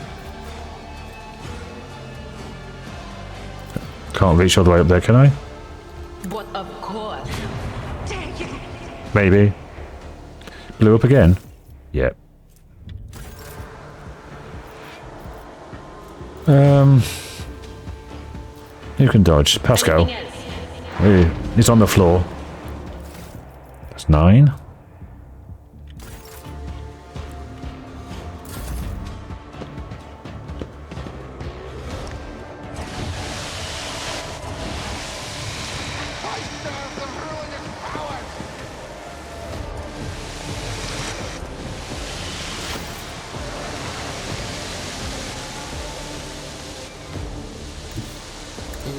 Can't reach all the way up there, can I? But of course. Maybe. Blew up again? Yep. You can dodge. Pascal. Hey, he's on the floor. That's 9.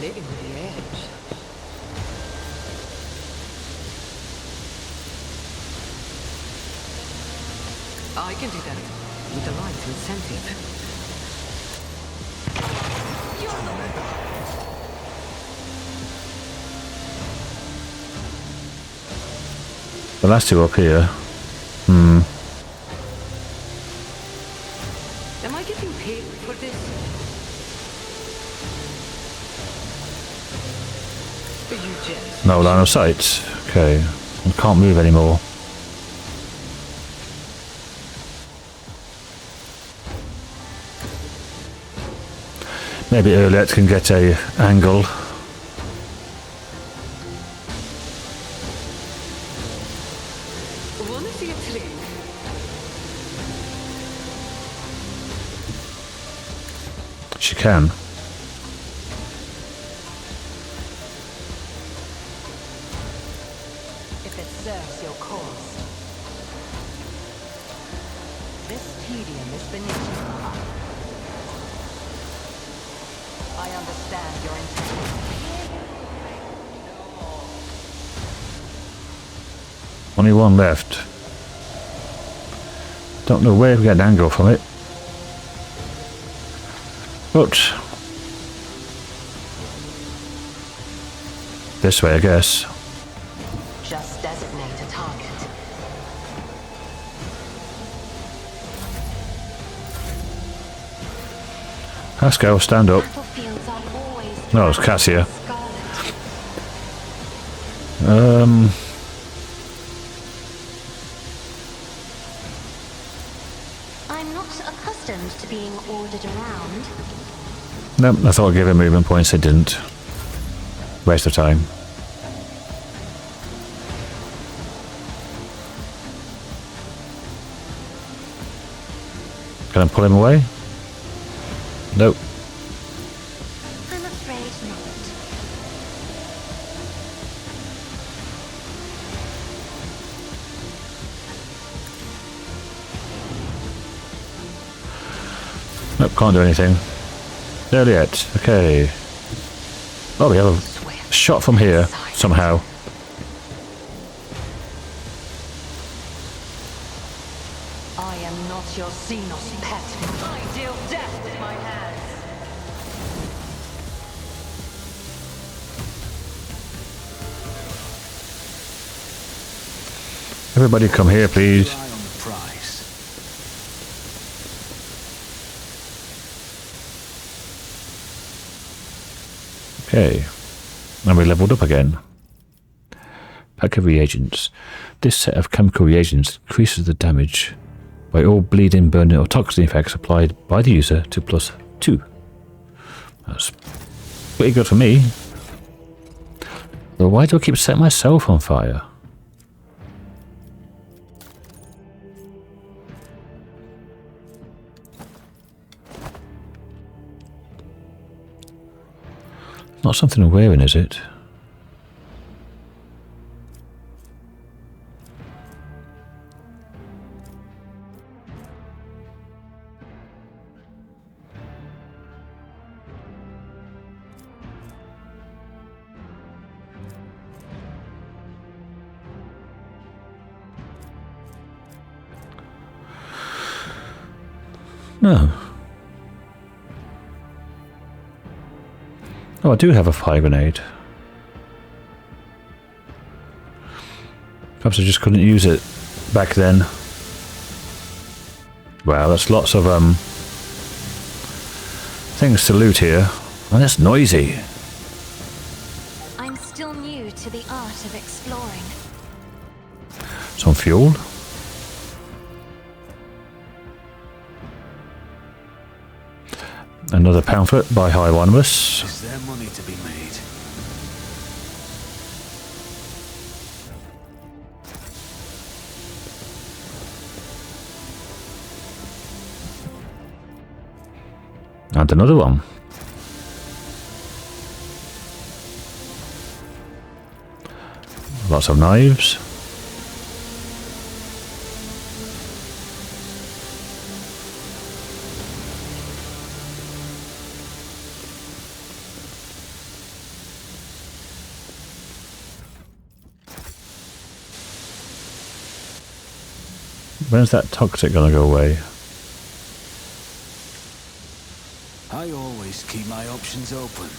Living with the edge. I can do that with the right incentive. The last 2 up here. Am I getting paid for this? You just No line of sight. Okay. I can't move anymore. Maybe Yrliet can get a angle. wanna see a trick? She can. If it serves your cause. This tedium is beneath your heart. I understand your intention. Only 1 left. Don't know where we get an angle from it. But this way, I guess. Just designate a target. Pascal, stand up. Battlefields are always No, it's Cassia. scarlet. I'm not accustomed to being ordered around. Nope, I thought I'd give him movement points, I didn't. Waste of time. Can I pull him away? Nope. I'm afraid not. Nope, can't do anything. Yrliet, okay. Oh, we have a shot from here, somehow. I am not your Xenos pet. I deal death with my hands. Everybody come here, please. Eye on the prize. Okay. And we leveled up again. Pack of reagents. This set of chemical reagents increases the damage by all bleeding, burning, or toxic effects applied by the user to +2. That's pretty good for me. But why do I keep setting myself on fire? Not something I'm wearing, is it? No. Oh, I do have a fire grenade. Perhaps I just couldn't use it back then. Wow, that's lots of things to loot here. Oh, that's noisy. I'm still new to the art of exploring. Some fuel. Another pamphlet by Hieronymus. Is there money to be made? And another one. Lots of knives. When's that toxic gonna go away? I always keep my options open.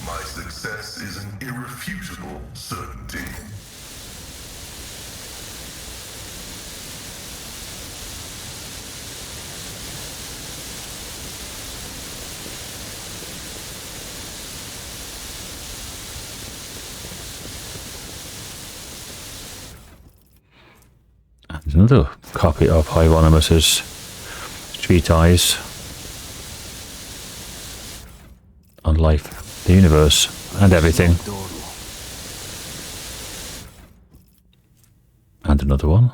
My success is an irrefutable certainty. Another copy of Hieronymus's treatise on life, the universe, and everything. And another one.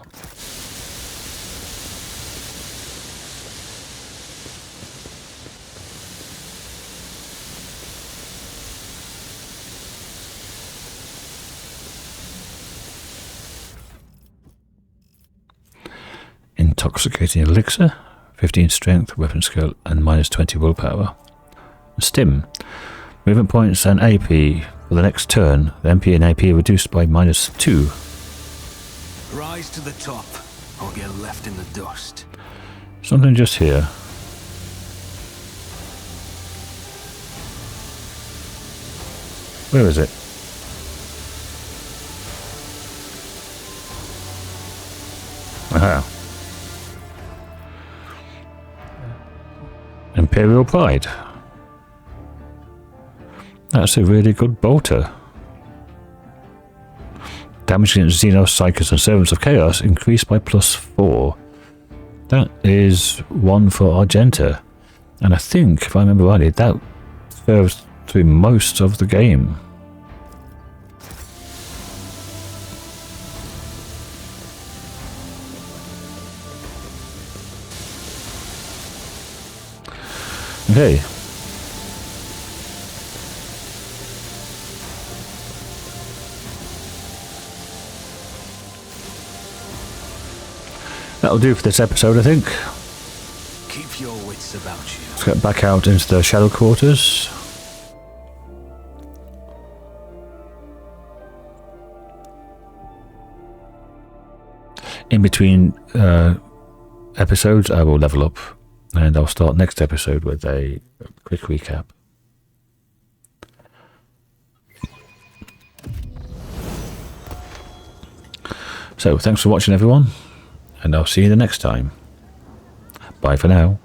Intoxicating elixir, 15 strength, weapon skill, and -20 willpower. Stim, movement points and AP. For the next turn, the MP and AP are reduced by -2. Rise to the top, or get left in the dust. Something just here. Where is it? Aha. Imperial Pride. That's a really good bolter. Damage against Xenos, Psykers, and Servants of Chaos increased by +4. That is one for Argenta. And I think, if I remember rightly, that serves through most of the game. Okay. That'll do for this episode, I think. Keep your wits about you. Let's get back out into the shadow quarters. In between episodes, I will level up, and I'll start next episode with a quick recap. So, thanks for watching, everyone, and I'll see you the next time. Bye for now.